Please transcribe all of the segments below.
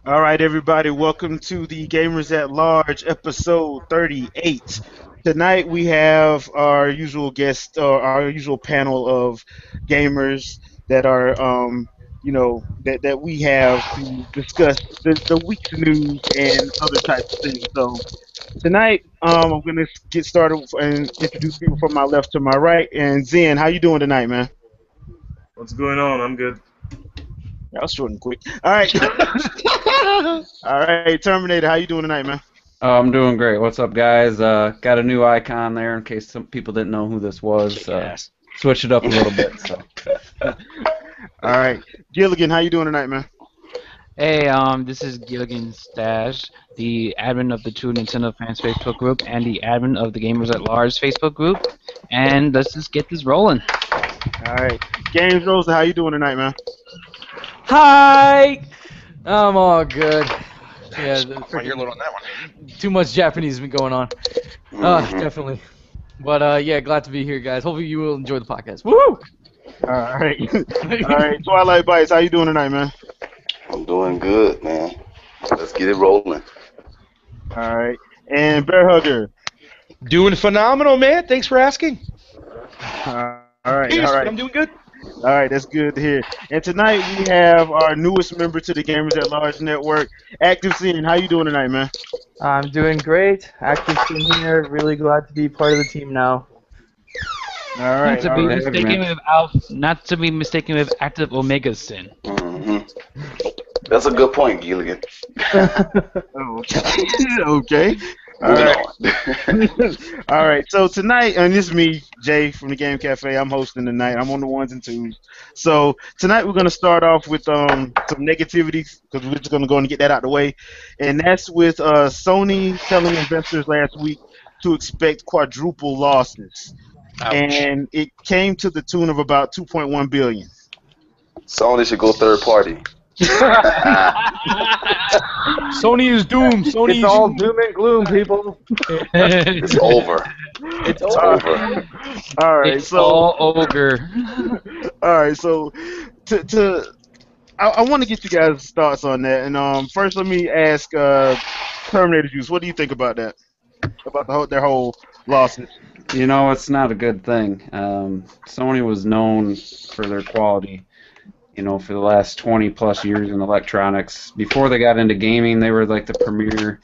All right, everybody, welcome to the Gamers at Large, episode 38. Tonight we have our usual guest, or our usual panel of gamers that are, that we have to discuss the week's news and other types of things. So tonight, I'm going to get started and introduce people from my left to my right. And Zen, how you doing tonight, man? What's going on? I'm good. That was short and quick. All right. All right, Terminator, how you doing tonight, man? Oh, I'm doing great. What's up, guys? Got a new icon there in case some people didn't know who this was. Switched it up a little bit. So. All right, Gilligan, how you doing tonight, man? Hey, this is Gilligan Stash, the admin of the True Nintendo Fans Facebook group and the admin of the Gamers at Large Facebook group. And let's just get this rolling. All right, Games Rosa, how you doing tonight, man? Hi! I'm all good. Yeah, You're low on that one. too much Japanese has been going on. Definitely. But yeah, glad to be here, guys. Hopefully you will enjoy the podcast. Woo! All right, all right, Twilight Bites, how you doing tonight, man? I'm doing good, man. Let's get it rolling. All right, and Bear Hugger. Doing phenomenal, man. Thanks for asking. All right, Yes, all right, I'm doing good. all right. That's good to hear. And tonight we have our newest member to the Gamers at Large network, Active Sin. How you doing tonight, man? I'm doing great. Active team here. Really glad to be part of the team now. All Not right, to all be right. mistaken with not to be mistaken with Active Omega Sin. hmm That's a good point, Gilligan. Okay. Okay. All right. All right. So tonight, and this is me, Jay from the Game Cafe. I'm hosting tonight. I'm on the ones and twos. So tonight we're gonna start off with some negativity because we're just gonna go and get that out of the way, and that's with Sony telling investors last week to expect quadruple losses, and it came to the tune of about 2.1 billion. Sony should go third party. Sony is doomed. Sony It's all doom and gloom, people. It's over. It's It's over. over. All right. It's So all ogre. all right. So I want to get you guys' thoughts on that. And first, let me ask Terminator Juice. What do you think about that? About their whole lawsuit? You know, it's not a good thing. Sony was known for their quality, for the last 20 plus years in electronics. Before they got into gaming, they were like the premier.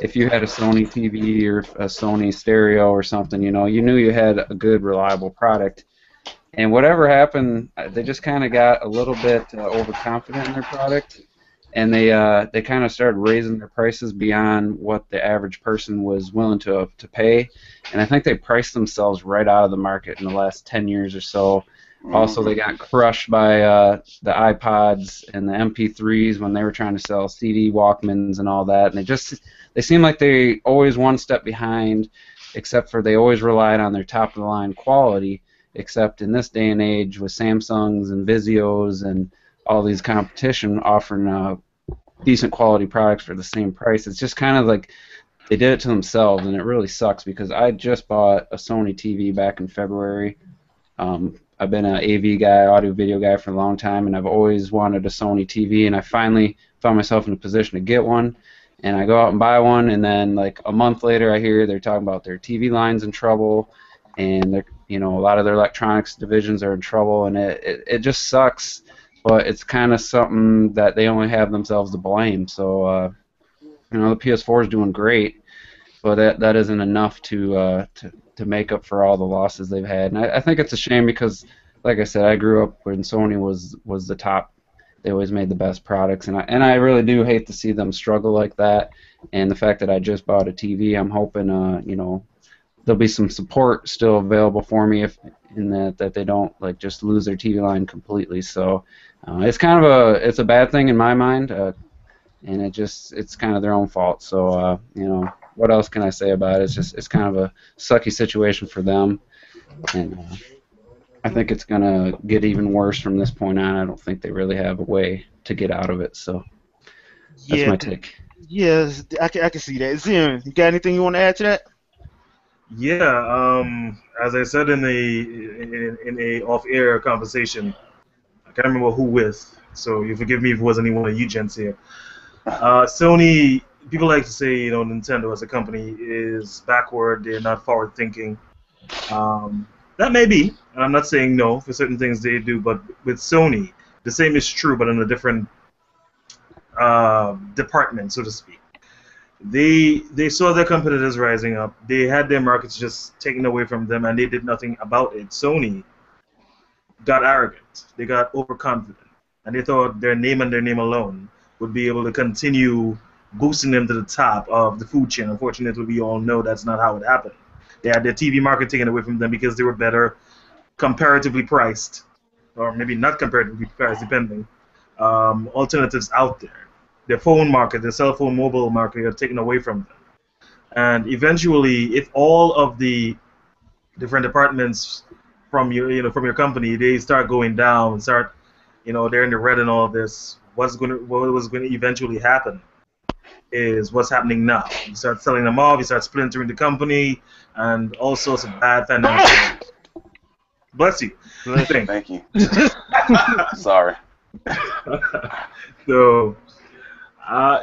If you had a Sony TV or a Sony stereo or something, you knew you had a good, reliable product. And whatever happened, they just kind of got a little bit overconfident in their product, and they kind of started raising their prices beyond what the average person was willing to pay. And I think they priced themselves right out of the market in the last 10 years or so. Also, they got crushed by the iPods and the MP3s when they were trying to sell CD Walkmans and all that. And they seem like they always one step behind, except for they always relied on their top of the line quality. Except in this day and age, with Samsungs and Vizios and all these competition offering decent quality products for the same price, it's just kind of like they did it to themselves, and it really sucks because I just bought a Sony TV back in February. I've been an AV guy, audio video guy for a long time, and I've always wanted a Sony TV, and I finally found myself in a position to get one. And I go out and buy one, and then like a month later, I hear they're talking about their TV line's in trouble, and a lot of their electronics divisions are in trouble, and it just sucks. But it's kind of something that they only have themselves to blame. So the PS4 is doing great, but that isn't enough to make up for all the losses they've had. And I think it's a shame because, like I said, I grew up when Sony was the top. They always made the best products, and I really do hate to see them struggle like that. And the fact that I just bought a TV, I'm hoping there'll be some support still available for me if in that they don't like just lose their TV line completely. So it's kind of it's a bad thing in my mind, and it's kind of their own fault. So what else can I say about it? It's kind of a sucky situation for them, and I think it's gonna get even worse from this point on. I don't think they really have a way to get out of it. So that's Yeah, my take. yeah, I can see that. Zen, you got anything you want to add to that? Yeah. As I said in a off-air conversation, I can't remember who with. So you forgive me if it wasn't any one of you gents here. Sony, people like to say, Nintendo as a company is backward. They're not forward thinking. That may be. And I'm not saying no for certain things they do, but with Sony, the same is true, but in a different department, so to speak. They saw their competitors rising up. They had their markets just taken away from them, and they did nothing about it. Sony got arrogant. They got overconfident, and they thought their name and their name alone would be able to continue boosting them to the top of the food chain. Unfortunately, we all know that's not how it happened. They had their TV market taken away from them because they were better comparatively priced, or maybe not comparatively priced, depending, alternatives out there. Their phone market, their cell phone mobile market are taken away from them. And eventually, if all of the different departments from your company, they start going down, they're in the red and all of this, what was going to eventually happen is what's happening now. You start selling them off, you start splintering the company, and all sorts of bad financial. Bless you. Thank you. Sorry. So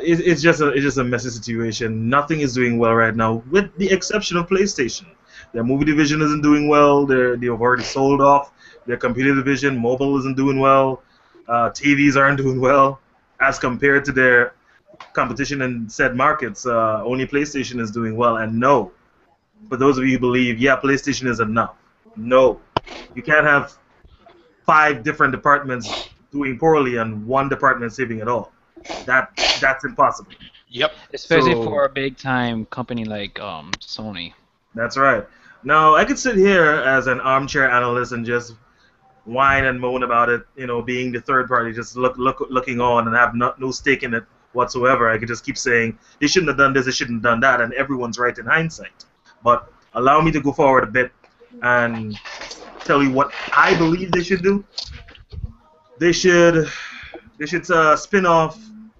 it's just a messy situation. Nothing is doing well right now, with the exception of PlayStation. Their movie division isn't doing well. They've already sold off. Their computer division, mobile isn't doing well. TVs aren't doing well as compared to their competition in said markets. Only PlayStation is doing well. And no, for those of you who believe, yeah, PlayStation is enough. No, you can't have 5 different departments doing poorly and one department saving it all. That's impossible. Yep. Especially for a big time company like Sony. That's right. Now, I could sit here as an armchair analyst and just whine and moan about it, being the third party, just looking on and have no stake in it whatsoever. I could just keep saying, they shouldn't have done this, they shouldn't have done that, and everyone's right in hindsight. But allow me to go forward a bit and tell you what I believe they should do. They should spin off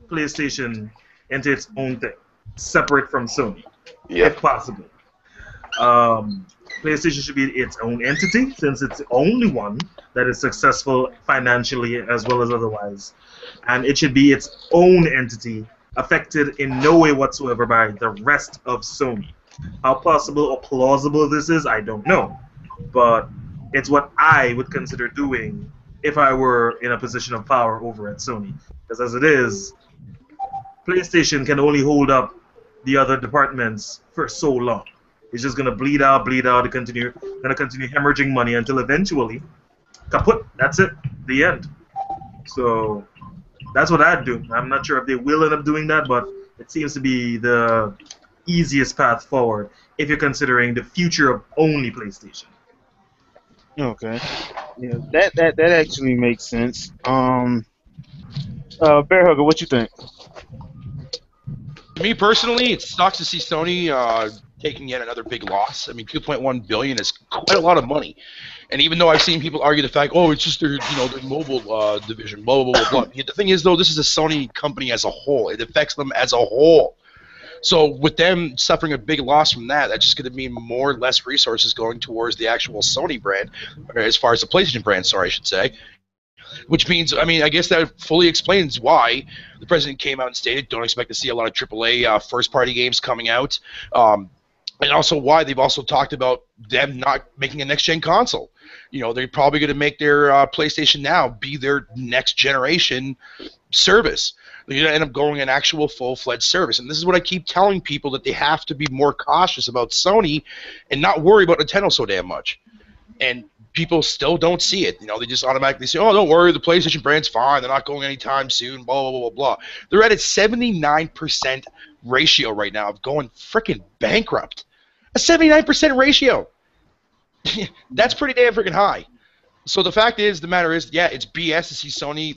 PlayStation into its own thing, separate from Sony, if possible. PlayStation should be its own entity, since it's the only one that is successful financially as well as otherwise. And it should be its own entity, affected in no way whatsoever by the rest of Sony. How possible or plausible this is, I don't know. But it's what I would consider doing if I were in a position of power over at Sony. Because as it is, PlayStation can only hold up the other departments for so long. It's just gonna bleed out, and continue hemorrhaging money until eventually, kaput. That's it, the end. So that's what I'd do. I'm not sure if they will end up doing that, but it seems to be the easiest path forward if you're considering the future of only PlayStation. Okay. Yeah, that actually makes sense. Bear Hugger, what you think? Me personally, it sucks to see Sony taking yet another big loss. I mean, 2.1 billion is quite a lot of money. And even though I've seen people argue the fact, oh, it's just their mobile division, blah blah blah blah. The thing is, though, this is a Sony company as a whole. It affects them as a whole. So with them suffering a big loss from that, that's just going to mean more or less resources going towards the actual Sony brand, or as far as the PlayStation brand, sorry, I should say. Which means, I mean, I guess that fully explains why the president came out and stated don't expect to see a lot of AAA first-party games coming out. And also why they've also talked about them not making a next-gen console. They're probably going to make their PlayStation Now be their next-generation service. They're going to end up going an actual full-fledged service. And this is what I keep telling people, that they have to be more cautious about Sony and not worry about Nintendo so damn much. And people still don't see it. They just automatically say, oh, don't worry, the PlayStation brand's fine. They're not going anytime soon, blah, blah, blah, blah, blah. They're at a 79% ratio right now of going freaking bankrupt. A 79% ratio. That's pretty damn freaking high. So the matter is, yeah, it's BS to see Sony,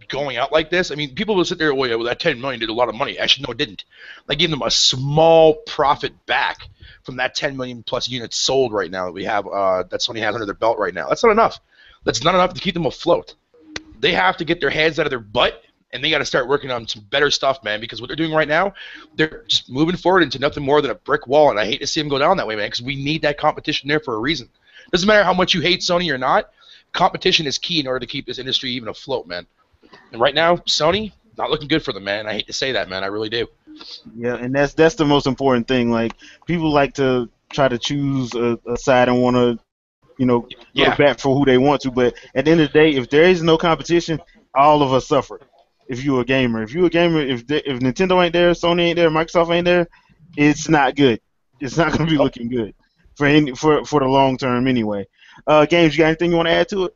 going out like this. I mean, people will sit there, well, that 10 million did a lot of money. Actually, no, it didn't. They gave them a small profit back from that 10 million plus units sold right now that we have, that Sony has under their belt right now. That's not enough. That's not enough to keep them afloat. They have to get their heads out of their butt, and they got to start working on some better stuff, man, because what they're doing right now, they're just moving forward into nothing more than a brick wall, and I hate to see them go down that way, man, because we need that competition there for a reason. Doesn't matter how much you hate Sony or not, competition is key in order to keep this industry even afloat, man. And right now, Sony, not looking good for them, man. I hate to say that, man. I really do. Yeah, and that's the most important thing. Like people like to try to choose a side and want to, go to Yeah. bat for who they want to. But at the end of the day, if there is no competition, all of us suffer. If you're a gamer, if Nintendo ain't there, Sony ain't there, Microsoft ain't there, it's not good. It's not going to be looking good for the long term anyway. Games, you got anything you want to add to it?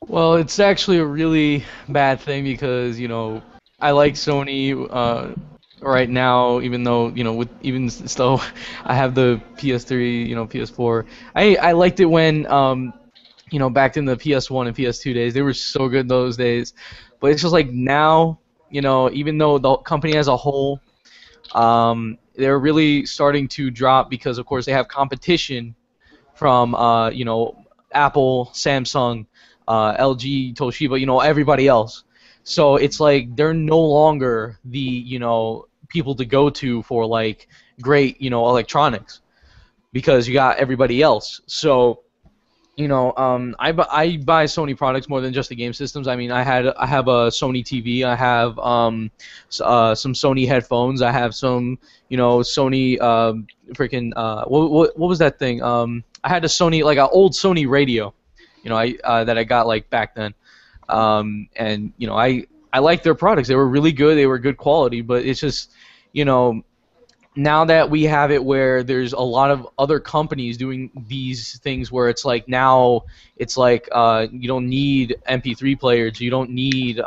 Well, it's actually a really bad thing because I like Sony right now, even though with even still I have the PS3, PS4. I liked it when back in the PS1 and PS2 days. They were so good those days. But it's just like now, even though the company as a whole, they're really starting to drop because, of course, they have competition from, Apple, Samsung, LG, Toshiba, everybody else. So it's like they're no longer the, people to go to for, like, great, electronics because you got everybody else. So I buy Sony products more than just the game systems. I mean, I have a Sony TV. I have some Sony headphones. I have some Sony freaking what was that thing? I had a Sony, like an old Sony radio, that I got like back then. And I like their products. They were really good. They were good quality. But it's just now that we have it where there's a lot of other companies doing these things where it's like now it's like you don't need MP3 players, you don't need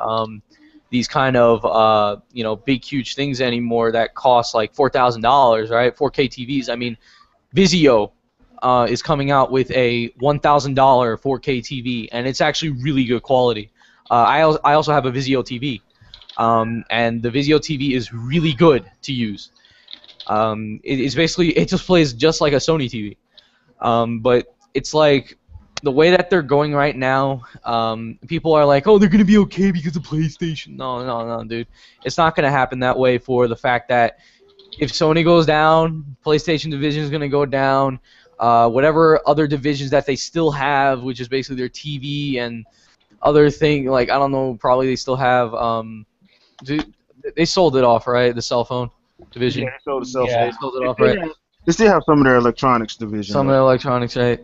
these kind of big huge things anymore that cost like $4,000, right? 4K TVs. I mean, Vizio is coming out with a $1,000 4K TV, and it's actually really good quality. I also have a Vizio TV, and the Vizio TV is really good to use. It's basically, it just plays just like a Sony TV. But it's like the way that they're going right now, people are like, oh, they're going to be okay because of PlayStation. No, dude. It's not going to happen that way for the fact that if Sony goes down, PlayStation division is going to go down. Whatever other divisions that they still have, which is basically their TV and other thing, like, I don't know, probably they still have, they sold it off, right? The cell phone division. Yeah, they sold the cell phone. Yeah, they sold it off, right? They still have some of their electronics division. Some of the electronics, right?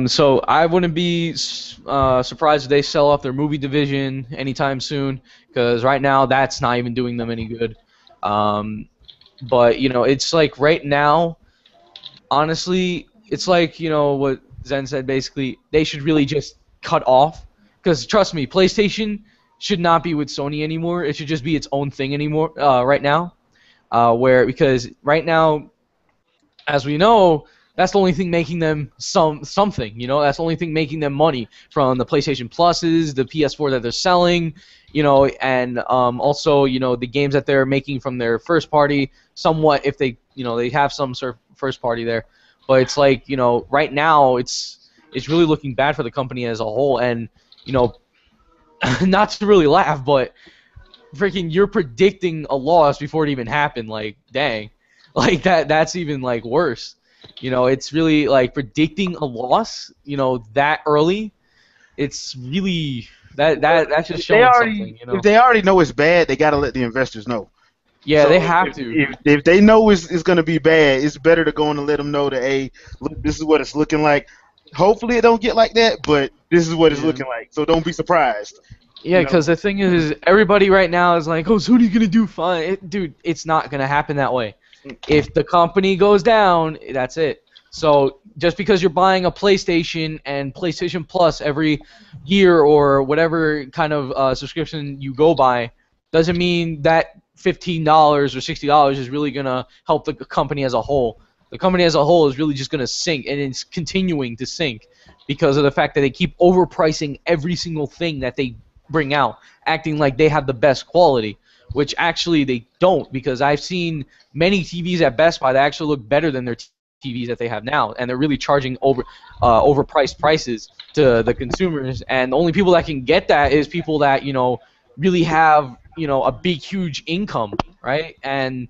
So I wouldn't be surprised if they sell off their movie division anytime soon, because right now that's not even doing them any good. But it's like right now, honestly, it's like what Zen said. Basically, they should really just cut off, because trust me, PlayStation should not be with Sony anymore. It should just be its own thing anymore. Right now. Because right now, as we know, that's the only thing making them something. That's the only thing making them money from the PlayStation Pluses, the PS4 that they're selling, and also the games that they're making from their first party. Somewhat, if they they have some sort of first party there, but it's like right now it's really looking bad for the company as a whole, and not to really laugh, but freaking you're predicting a loss before it even happened. Like, dang, like that's even like worse. It's really like predicting a loss that early. It's really that's just showing something. If they already know it's bad, they got to let the investors know. Yeah, So they have to. If they know it's going to be bad, it's better to go on and let them know that, hey, look, this is what it's looking like. Hopefully it don't get like that, but this is what it's looking like. So don't be surprised. Yeah, because the thing is, everybody right now is like, oh, Sony's going to do fine. Dude, it's not going to happen that way. If the company goes down, that's it. So just because you're buying a PlayStation and PlayStation Plus every year or whatever kind of subscription you go by, doesn't mean that $15 or $60 is really going to help the company as a whole. The company as a whole is really just going to sink, and it's continuing to sink because of the fact that they keep overpricing every single thing that they bring out, acting like they have the best quality, which actually they don't, because I've seen many TVs at Best Buy that actually look better than their TVs that they have now, and they're really charging overpriced prices to the consumers, and the only people that can get that is people that really have a big huge income, right? And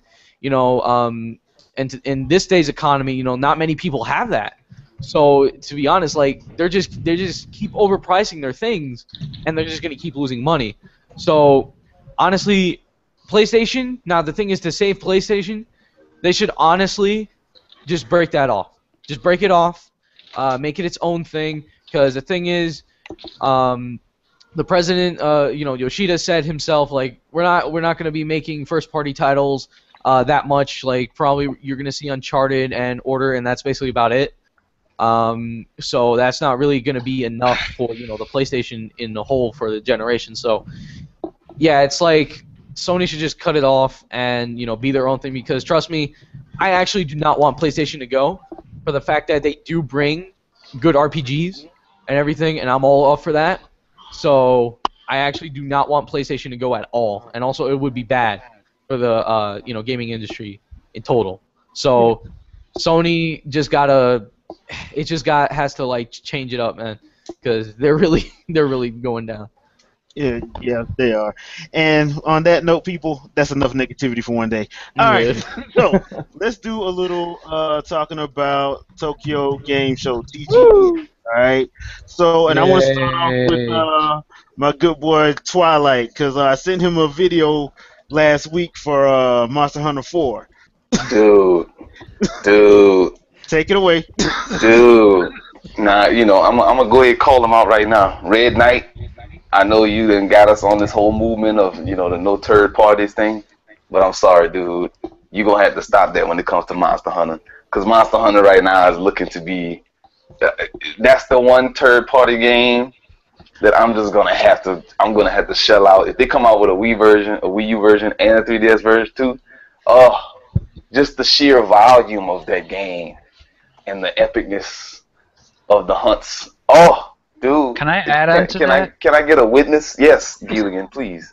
and in this day's economy, not many people have that. So to be honest, like they just keep overpricing their things, and they're just gonna keep losing money. So honestly, PlayStation. Now the thing is, to save PlayStation, they should honestly just break that off. Just break it off. Make it its own thing. Because the thing is, the president, Yoshida said himself, like, we're not going to be making first-party titles that much. Like, probably you're going to see Uncharted and Order, and that's basically about it. So that's not really going to be enough for the PlayStation in the whole for the generation. So yeah, it's like Sony should just cut it off and be their own thing. Because trust me, I actually do not want PlayStation to go for the fact that they do bring good RPGs and everything, and I'm all up for that. So I actually do not want PlayStation to go at all, and also it would be bad for the gaming industry in total. So Sony has to like change it up, man, because they're really going down. Yeah, they are. And on that note, people, that's enough negativity for one day. All right, so let's do a little talking about Tokyo Game Show TGS. All right. So, and I want to start off with my good boy Twilight, because I sent him a video last week for Monster Hunter 4. Dude. Take it away. Dude. Nah, I'm gonna go ahead and call him out right now. Red Knight, I know you done got us on this whole movement of, the no third parties thing, but I'm sorry, dude. You're gonna have to stop that when it comes to Monster Hunter. Because Monster Hunter right now is looking to be, that's the one third party game that I'm gonna have to shell out. If they come out with a Wii U version, and a 3DS version too, just the sheer volume of that game and the epicness of the hunts. Oh, dude. Can I add on to that? Can I get a witness? Yes, Gilligan, please.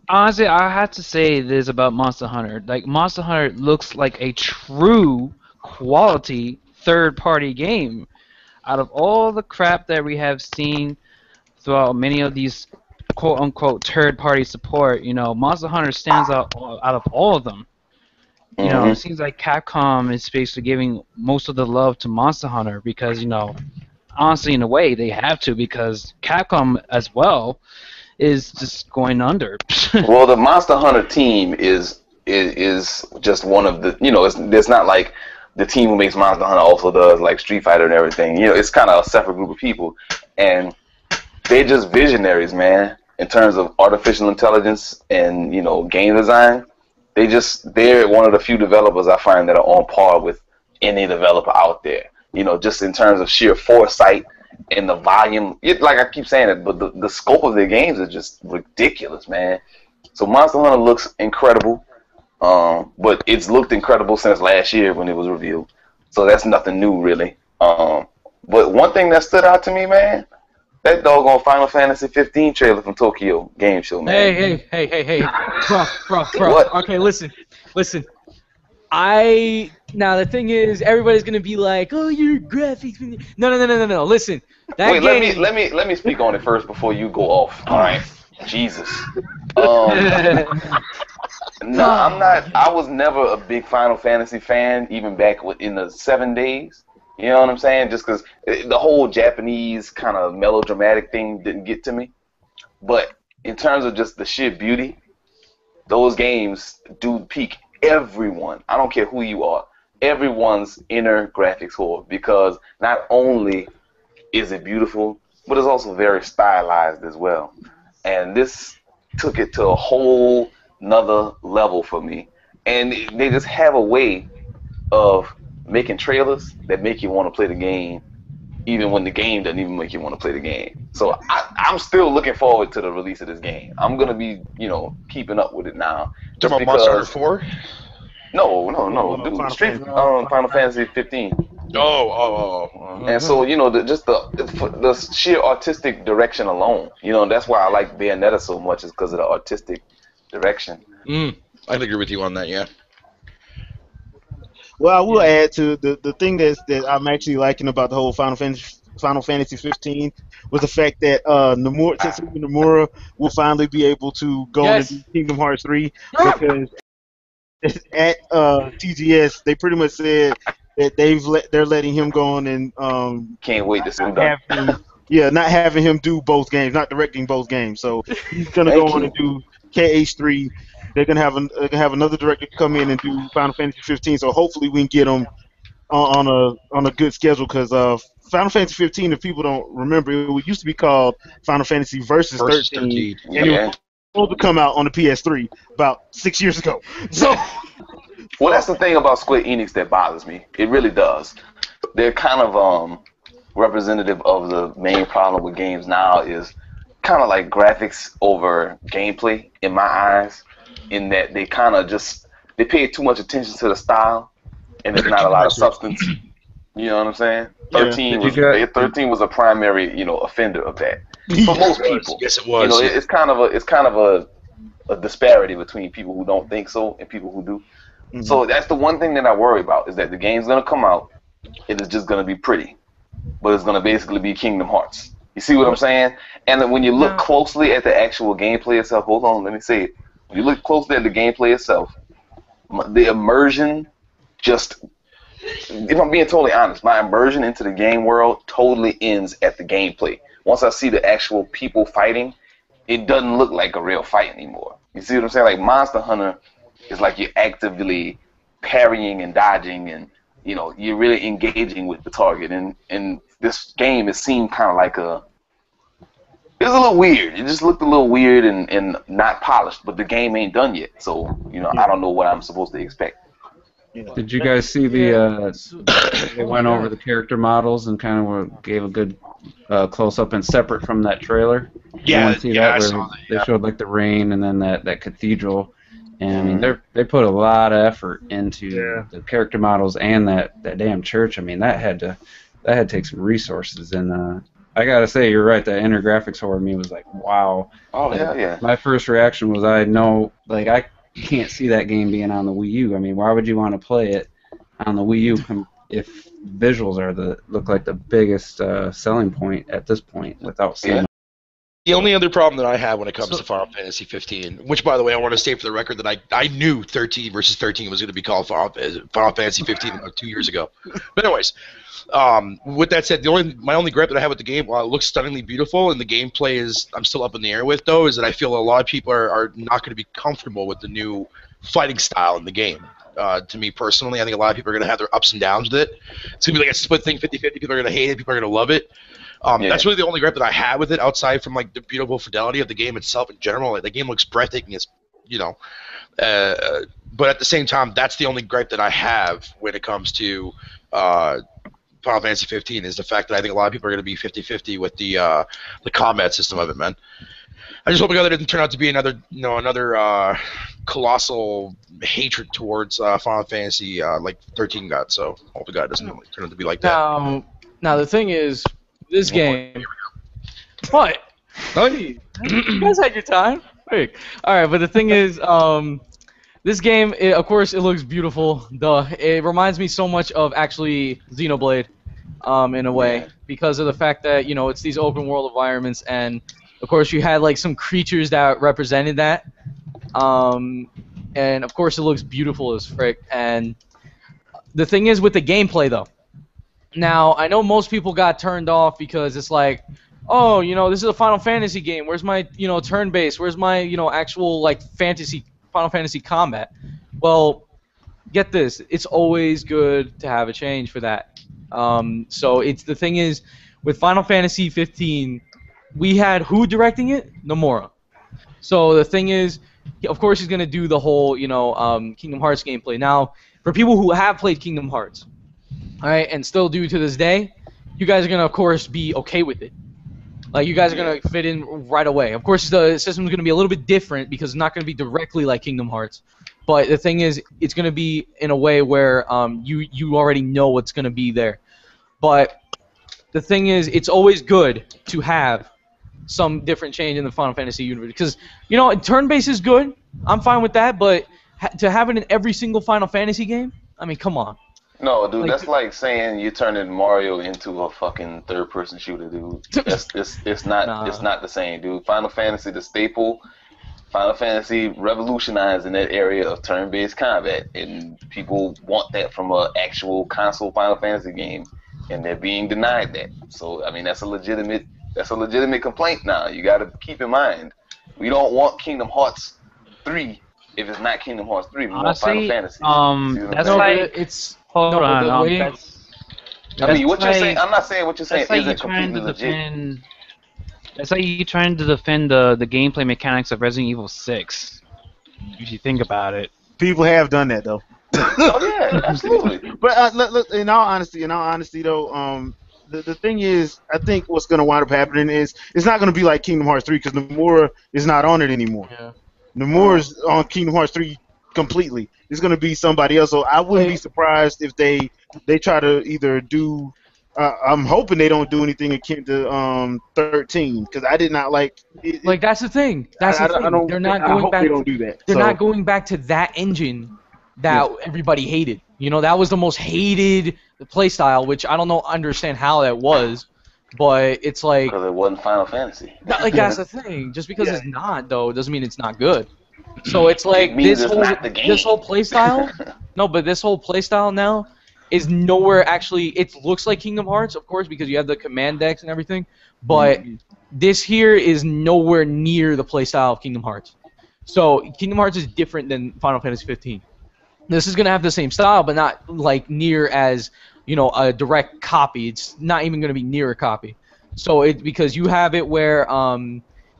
Honestly, I have to say this about Monster Hunter. Like, Monster Hunter looks like a true quality third-party game. Out of all the crap that we have seen throughout many of these quote-unquote third-party support, Monster Hunter stands out of all of them. It seems like Capcom is basically giving most of the love to Monster Hunter because, honestly, in a way, they have to, because Capcom as well is just going under. Well, the Monster Hunter team is just one of the, it's not like the team who makes Monster Hunter also does like Street Fighter and everything. It's kind of a separate group of people, and they're just visionaries, man, in terms of artificial intelligence and game design. They're one of the few developers I find that are on par with any developer out there. Just in terms of sheer foresight and the volume. Like I keep saying it, but the scope of their games is just ridiculous, man. So Monster Hunter looks incredible, but it's looked incredible since last year when it was revealed. So that's nothing new, really. But one thing that stood out to me, man, that doggone Final Fantasy 15 trailer from Tokyo Game Show, man. Hey, bro. What? Okay, listen. Now the thing is, everybody's gonna be like, "Oh, your graphics." No. Listen, that Wait, game. let me speak on it first before you go off. All right, Jesus. No, I'm not. I was never a big Final Fantasy fan, even back in the 7 days. You know what I'm saying? Just because the whole Japanese kind of melodramatic thing didn't get to me. But in terms of just the sheer beauty, those games do pique everyone. I don't care who you are. Everyone's inner graphics whore, because not only is it beautiful, but it's also very stylized as well. And this took it to a whole nother level for me. And they just have a way of making trailers that make you want to play the game, even when the game doesn't even make you want to play the game. So I'm still looking forward to the release of this game. I'm gonna be, keeping up with it now. Talking about Monster Hunter 4? No, dude. Final Fantasy 15. And so, the sheer artistic direction alone, that's why I like Bayonetta so much, is because of the artistic direction. I'd agree with you on that, yeah. Well, I will add to the thing that I'm actually liking about the whole Final Fantasy 15 was the fact that Tetsuya Nomura will finally be able to go into Kingdom Hearts 3, because at TGS they pretty much said that they're letting him go on and can't wait to see him done. Yeah, not having him do both games, not directing both games. So he's gonna go Thank on you. and do KH3. They're gonna have another director come in and do Final Fantasy 15. So hopefully we can get them on a good schedule because Final Fantasy 15, if people don't remember, it used to be called Final Fantasy Versus Versus 13, 13. and it was Yeah. supposed to come out on the PS3 about 6 years ago. So Well, that's the thing about Square Enix that bothers me. It really does. They're kind of representative of the main problem with games now is kind of like graphics over gameplay in my eyes, in that they kind of just they pay too much attention to the style, and there's not a lot of substance. You know what I'm saying? Yeah. 13 was a primary, offender of that for most people. Yes, it was. It's kind of a disparity between people who don't think so and people who do. Mhm. So that's the one thing that I worry about is that the game's gonna come out, it is just gonna be pretty, but it's gonna basically be Kingdom Hearts. You see what I'm saying? And then when you look closely at the actual gameplay itself, hold on, let me say it. When you look closely at the gameplay itself, the immersion just. If I'm being totally honest, my immersion into the game world totally ends at the gameplay. Once I see the actual people fighting, it doesn't look like a real fight anymore. You see what I'm saying? Like Monster Hunter is like you're actively parrying and dodging, and you're really engaging with the target. And this game, it seemed kind of like it was a little weird. It just looked a little weird and not polished. But the game ain't done yet, so I don't know what I'm supposed to expect. Did you guys see they went over the character models and kind of gave a good close-up and separate from that trailer? Yeah, You wanna see yeah, that I where saw that, they yeah. showed like the rain and then that cathedral, and I mean they put a lot of effort into the character models and that damn church. I mean that had to take some resources, and I gotta say you're right. That inner graphics horror me was like, wow. Oh yeah. My first reaction was I can't see that game being on the Wii U. I mean, why would you want to play it on the Wii U if visuals look like the biggest selling point at this point without seeing them? The only other problem that I have when it comes to Final Fantasy 15, which by the way I want to state for the record that I knew 13 versus 13 was going to be called Final Fantasy 15 about 2 years ago. But anyways, with that said, my only gripe that I have with the game, while it looks stunningly beautiful and the gameplay I'm still up in the air with, though, is that I feel a lot of people are not going to be comfortable with the new fighting style in the game. To me personally, I think a lot of people are going to have their ups and downs with it. It's going to be like a split thing, 50-50. People are going to hate it. People are going to love it. That's really the only gripe that I have with it, outside from like the beautiful fidelity of the game itself in general. Like, the game looks breathtaking, but at the same time, that's the only gripe that I have when it comes to Final Fantasy 15 is the fact that I think a lot of people are going to be 50-50 with the combat system of it, man. I just hope it doesn't turn out to be another colossal hatred towards Final Fantasy like 13 got. So hope to God it doesn't turn out to be like that. Now the thing is, this game. What? You guys had your time. Wait. All right, but the thing is, this game, of course, it looks beautiful. It reminds me so much of actually Xenoblade, in a way, because of the fact that it's these open world environments, and of course you had like some creatures that represented that, and of course it looks beautiful as frick. And the thing is with the gameplay though. Now I know most people got turned off because it's like, oh, this is a Final Fantasy game. Where's my turn-based? Where's my actual like Final Fantasy combat? Well, get this. It's always good to have a change for that. So the thing is, with Final Fantasy 15, we had who directing it? Nomura. So the thing is, of course he's gonna do the whole Kingdom Hearts gameplay. Now, for people who have played Kingdom Hearts, all right, and still do to this day, you guys are gonna of course be okay with it. Like, you guys are gonna fit in right away. Of course, the system's gonna be a little bit different because it's not gonna be directly like Kingdom Hearts. But the thing is, it's gonna be in a way where you already know what's gonna be there. But the thing is, it's always good to have some different change in the Final Fantasy universe because turn-based is good. I'm fine with that, but to have it in every single Final Fantasy game, I mean, come on. No, dude, that's like saying you're turning Mario into a fucking third-person shooter, dude. It's not the same, dude. Final Fantasy, the staple. Final Fantasy revolutionized in that area of turn-based combat, and people want that from an actual console Final Fantasy game, and they're being denied that. So, I mean, that's a legitimate That's a legitimate complaint now. You got to keep in mind. We don't want Kingdom Hearts 3 if it's not Kingdom Hearts 3. We want Final Honestly, Fantasy. See what I'm that's saying? like it's hold no, on. the way- I mean, what you're like- saying. I'm not saying what you're saying That's like you isn't trying completely to legit. defend. That's like you trying to defend the gameplay mechanics of Resident Evil 6. If you think about it. People have done that though. Oh yeah, absolutely. But look, in all honesty, though, the thing is, I think what's going to wind up happening is it's not going to be like Kingdom Hearts 3 because Nomura is not on it anymore. Yeah. Nomura's on Kingdom Hearts 3 completely. It's going to be somebody else. So I wouldn't be surprised if they try to either do. I'm hoping they don't do anything akin to 13 because I did not like. It, Like that's the thing. That's the thing. They're not I going hope back. they don't do that. They're So, not going back to that engine that everybody hated. You know, that was the most hated playstyle, which I don't understand how that was, but it's like, Because it wasn't Final Fantasy. like that's the thing. Just because it's not though doesn't mean it's not good. So it's like It means this it's whole not the game. this whole playstyle. No, but this whole playstyle now is nowhere actually. It looks like Kingdom Hearts, of course, because you have the command decks and everything, but this here is nowhere near the playstyle of Kingdom Hearts. So Kingdom Hearts is different than Final Fantasy 15. This is gonna have the same style, but not like near as a direct copy. It's not even gonna be near a copy. So because you have it where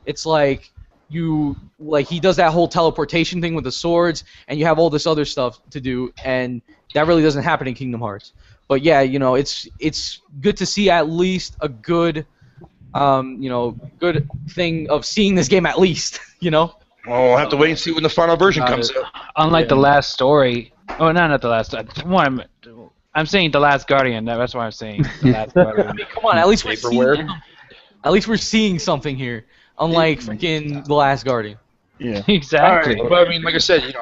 it's like he does that whole teleportation thing with the swords, and you have all this other stuff to do, and that really doesn't happen in Kingdom Hearts. But yeah, it's good to see at least a good good thing of seeing this game at least. Well, we'll have to wait and see when the final version comes out. Unlike the last story. Oh, no, not the last. I'm saying the Last Guardian. That's why I'm saying the Last Guardian. Come on, at least we're Vaporware. seeing. At least we're seeing something here, unlike freaking The Last Guardian. yeah. Exactly. But I mean, like I said,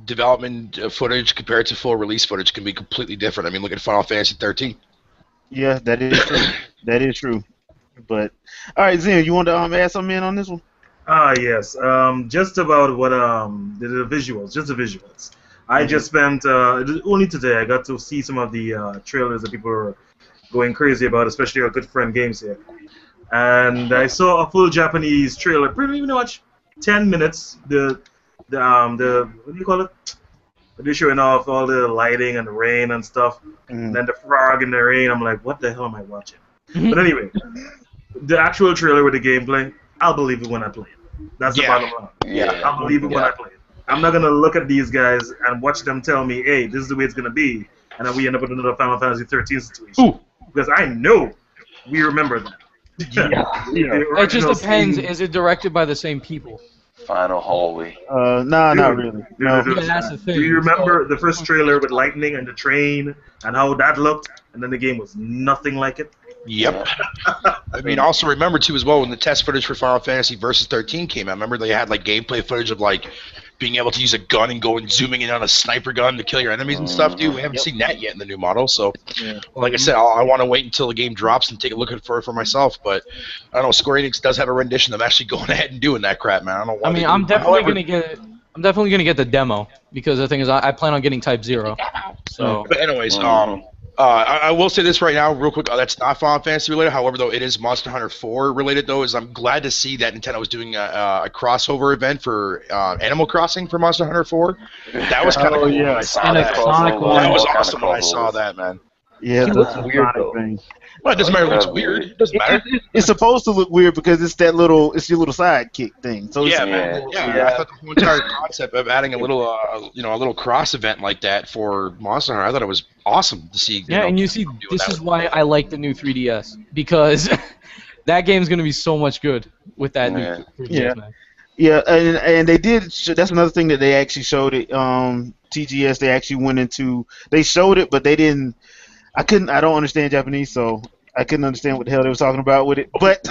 development footage compared to full release footage can be completely different. I mean, look at Final Fantasy 13. Yeah, that is true. That is true. But all right, Zen, you want to add something in on this one? Yes. Just about what the visuals, just the visuals. I just spent only today. I got to see some of the trailers that people were going crazy about, especially our good friend Games here. And I saw a full Japanese trailer, pretty much 10 minutes. The what do you call it? They're showing off all the lighting and the rain and stuff. And then the frog in the rain. I'm like, what the hell am I watching? But anyway, the actual trailer with the gameplay, I'll believe it when I play it. That's the bottom line. Yeah. I'll believe it when I play it. I'm not gonna look at these guys and watch them tell me, "Hey, this is the way it's gonna be," and then we end up with another Final Fantasy 13 situation. Because I know we remember that. It just depends. Is it directed by the same people? Final hallway. Nah, not really. No. Yeah, that's the thing. Do you remember the first trailer with lightning and the train and how that looked? And then the game was nothing like it. Yep. I mean, also remember too as well when the test footage for Final Fantasy Versus 13 came out. Remember they had like gameplay footage of like being able to use a gun and go and zooming in on a sniper gun to kill your enemies and stuff, dude. We haven't seen that yet in the new model. So, like I said, I want to wait until the game drops and take a look at it for myself. But I don't know. Square Enix does have a rendition of actually going ahead and doing that crap, man. I don't know why. I mean, I'm definitely gonna get the demo because the thing is, I plan on getting Type 0. So, but anyways, I will say this right now, real quick. That's not Final Fantasy related. However, though, it is Monster Hunter 4 related. Though, is I'm glad to see that Nintendo is doing a crossover event for Animal Crossing for Monster Hunter 4. That was kind of cool. yeah. I saw And a that. Sonic one. That was awesome when I saw that, man. Yeah, He that's looks a weird, Sonic though. thing. Well, it doesn't matter if it looks weird. It doesn't matter. It's supposed to look weird because it's your little sidekick thing. So Yeah, it's, man. Yeah, I thought the whole entire concept of adding a little cross event like that for Monster Hunter, I thought it was awesome to see. yeah, and you see, this is why I like the new 3DS because that game's gonna be so much good with that new 3DS. Yeah. Man. Yeah, and they did. That's another thing that they actually showed it. TGS, they actually went into. They showed it, but they didn't. I don't understand Japanese, so I couldn't understand what the hell they were talking about with it. But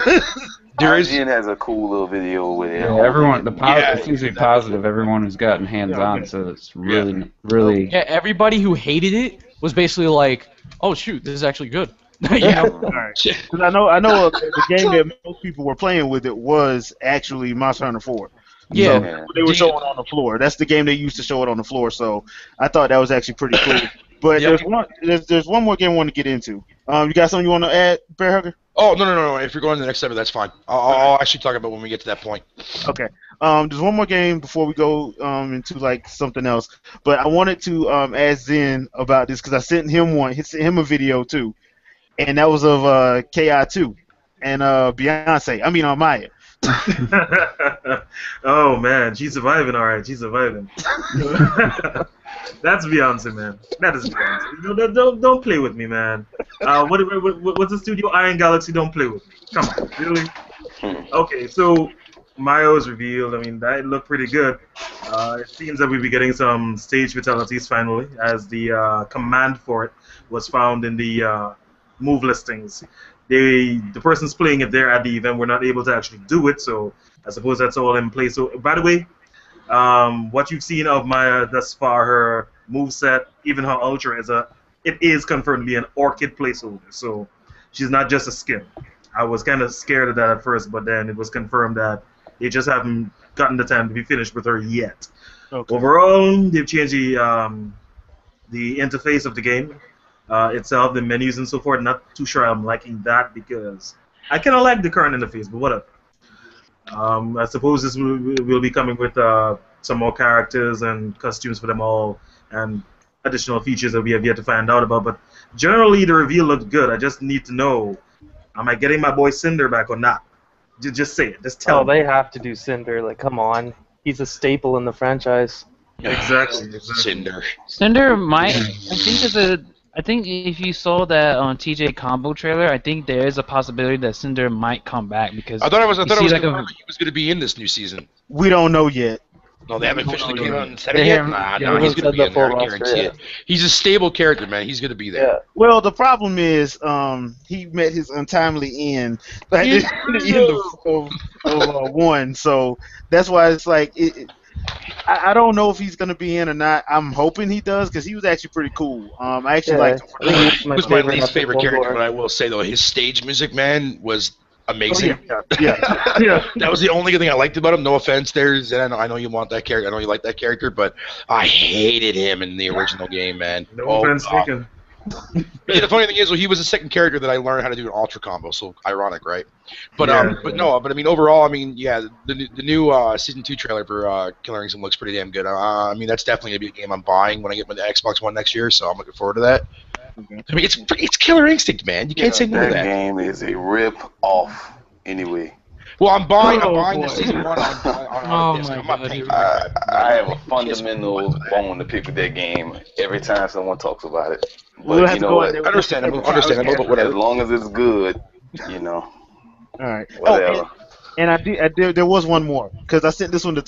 IGN has a cool little video with it. Yeah, everyone, it seems to be positive. Everyone who's gotten hands-on, so it's really. Yeah, everybody who hated it was basically like, "Oh shoot, this is actually good." You know? Because I know the game that most people were playing with it was actually Monster Hunter 4. Yeah. So they were showing on the floor. That's the game they used to show it on the floor. So I thought that was actually pretty cool. But Yep. there's one more game I want to get into. You got something you want to add, Bear Hugger? Oh, no. If you're going to the next segment, that's fine. I'll actually talk about when we get to that point. Okay. There's one more game before we go into like something else. But I wanted to ask Zen about this because I sent him a video too, and that was of Ki2 and Beyonce. I mean, Maya. Oh man, she's surviving. All right, she's surviving. That's Beyonce, man. That is Beyonce. Don't play with me, man. What's the studio? Iron Galaxy. Don't play with me. Come on, really? Okay, so Maya was revealed. I mean, that looked pretty good. It seems that we'll be getting some stage fatalities finally, as the command for it was found in the move listings. The person's playing it there at the event were not able to actually do it, so I suppose that's all in place. So, by the way, what you've seen of Maya thus far, her moveset, even her ultra, it is confirmed to be an Orchid placeholder, so she's not just a skin. I was kind of scared of that at first, but then it was confirmed that they just haven't gotten the time to be finished with her yet. Okay. Overall, they've changed the interface of the game itself, the menus and so forth. Not too sure I'm liking that because I kind of like the current interface, but whatever. I suppose this will be coming with some more characters and costumes for them all and additional features that we have yet to find out about. But generally, the reveal looked good. I just need to know, am I getting my boy Cinder back or not? Just say it. Just tell me. They have to do Cinder. Like, come on. He's a staple in the franchise. Exactly. Cinder might. I think if you saw that on TJ Combo trailer, I think there is a possibility that Cinder might come back because I thought it was like he was going to be in this new season. We don't know yet. No, they haven't officially came out and said it yet. No, he's going to be in there. I guarantee it. He's a stable character, man. He's going to be there. Yeah. Well, the problem is he met his untimely end at the end of 1, so that's why it's like I don't know if he's going to be in or not. I'm hoping he does because he was actually pretty cool. I actually liked him. He was my least favorite character, but I will say, though, his stage music, man, was amazing. Oh, yeah. That was the only good thing I liked about him. No offense there, Zen. I know you want that character. I know you like that character, but I hated him in the original game, man. No offense taken. Yeah, the funny thing is, he was the second character that I learned how to do an ultra combo, so ironic, right? But I mean, overall, the new season 2 trailer for Killer Instinct looks pretty damn good. I mean, that's definitely gonna be a game I'm buying when I get my Xbox One next year, so I'm looking forward to that. Okay. I mean, it's Killer Instinct, man. You can't say no to that. That game is a rip off, anyway. Well, I'm buying the season 1 on disc. I'm not paying for that. I have a fundamental bone to pick with that game every time someone talks about it. But you know what? Understandable, but whatever. As long as it's good, All right. Whatever. And there was one more because I sent this one to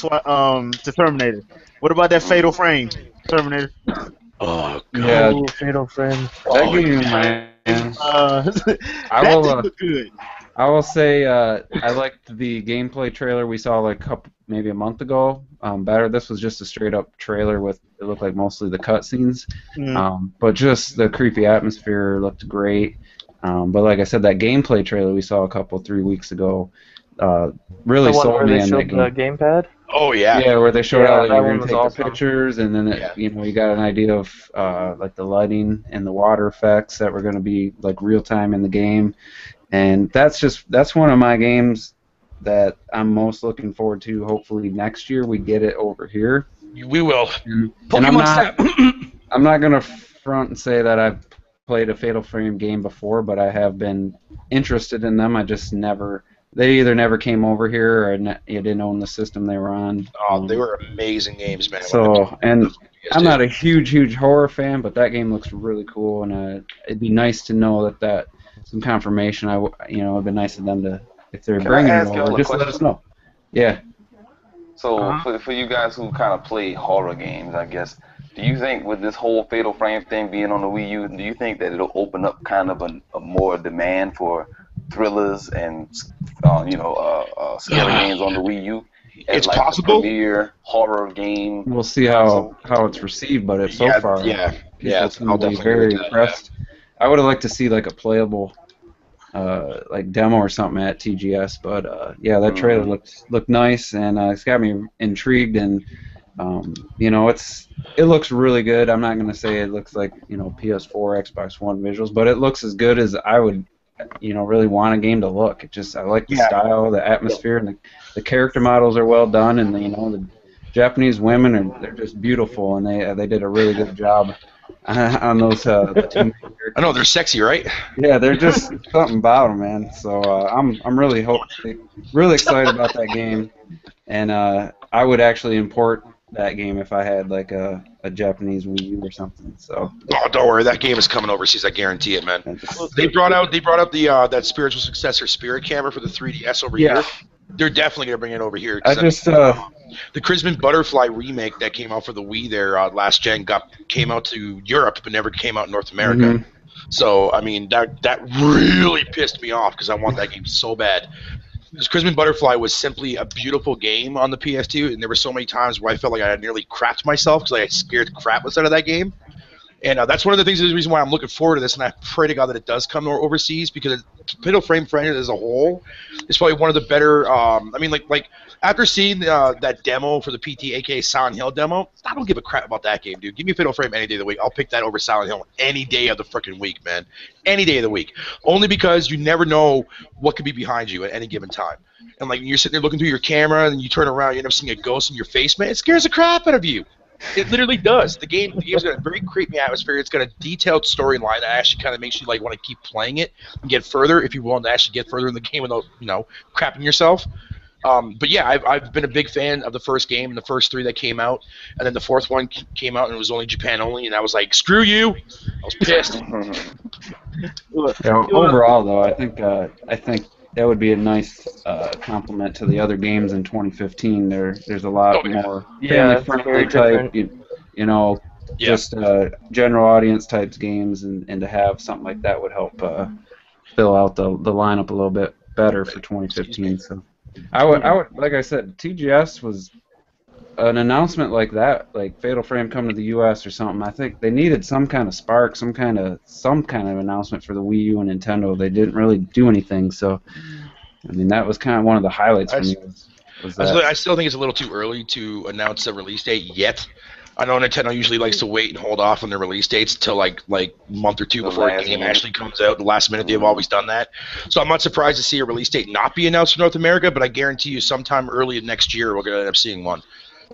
Terminator. What about that Fatal Frame, Terminator? Oh God. Yeah. Fatal Frame. That game, man. That looked good. I will say I liked the gameplay trailer we saw like maybe a month ago. Better. This was just a straight up trailer with it looked like mostly the cutscenes, but just the creepy atmosphere looked great. But like I said, that gameplay trailer we saw 3 weeks ago really sold me in that game. The gamepad. Oh yeah. Yeah, where they showed how you're gonna take awesome. the pictures, and then you got an idea of like the lighting and the water effects that were gonna be like real time in the game. And that's one of my games that I'm most looking forward to. Hopefully next year we get it over here. We will. And I'm not gonna front and say that I've played a Fatal Frame game before, but I have been interested in them. I just never. They either never came over here or you didn't own the system they were on. Oh, they were amazing games, man. So, and I'm not a huge horror fan, but that game looks really cool, and it'd be nice to know that some confirmation. It'd be nice of them to, if they're bringing it over, just let us know. Yeah. So for you guys who kind of play horror games, I guess, do you think with this whole Fatal Frame thing being on the Wii U, do you think that it'll open up kind of a more demand for thrillers and scary games on the Wii U? It's like possible. The premier horror game. We'll see how it's received, but so far, I'll be very impressed. I would have liked to see like a playable like demo or something at TGS, but that trailer looked nice, and it's got me intrigued, and You know, it looks really good. I'm not gonna say it looks like, you know, PS4, Xbox One visuals, but it looks as good as I would, you know, really want a game to look. I like the style, the atmosphere, and the character models are well done, and you know, the Japanese women they're just beautiful, and they did a really good job on those the two main characters. I know they're sexy, right? Yeah, they're just something about them, man. So I'm really really excited about that game, and I would actually import that game if I had like a Japanese Wii U or something. So Oh, don't worry, that game is coming overseas. I guarantee it, man. They brought out the that spiritual successor Spirit Camera for the 3DS over here. They're definitely gonna bring it over here. I just The Crimson Butterfly remake that came out for the Wii there last gen came out to Europe but never came out in North America. Mhm. So I mean that really pissed me off because I want that game so bad. This Crimson Butterfly was simply a beautiful game on the PS2, and there were so many times where I felt like I had nearly crapped myself because I scared the crap out of that game. And that's one of the things, the reason why I'm looking forward to this, and I pray to God that it does come overseas, because Fatal Frame franchise as a whole is probably one of the better. I mean, like after seeing that demo for the PT, aka Silent Hill demo, I don't give a crap about that game, dude. Give me Fatal Frame any day of the week. I'll pick that over Silent Hill any day of the freaking week, man. Any day of the week. Only because you never know what could be behind you at any given time. And like when you're sitting there looking through your camera and you turn around, you end up seeing a ghost in your face, man. It scares the crap out of you. It literally does. The game's got a very creepy atmosphere. It's got a detailed storyline that actually kind of makes you like want to keep playing it and get further if you want to actually get further in the game without, you know, crapping yourself. But yeah, I've been a big fan of the first game and the first three that came out, and then the fourth one came out and it was only Japan only, and I was like, screw you. I was pissed. Yeah, overall, though, I think that would be a nice complement to the other games in 2015. There's a lot more family-friendly type, you know, just general audience types games, and to have something like that would help fill out the lineup a little bit better for 2015. So I would, like I said, TGS was an announcement like that, like Fatal Frame coming to the U.S. or something. I think they needed some kind of spark, some kind of announcement for the Wii U and Nintendo. They didn't really do anything, so I mean that was kind of one of the highlights for me. I still think it's a little too early to announce a release date yet. I know Nintendo usually likes to wait and hold off on their release dates till like a month or two before a game actually comes out. The last minute, they've always done that. So I'm not surprised to see a release date not be announced for North America, but I guarantee you sometime early next year we're going to end up seeing one.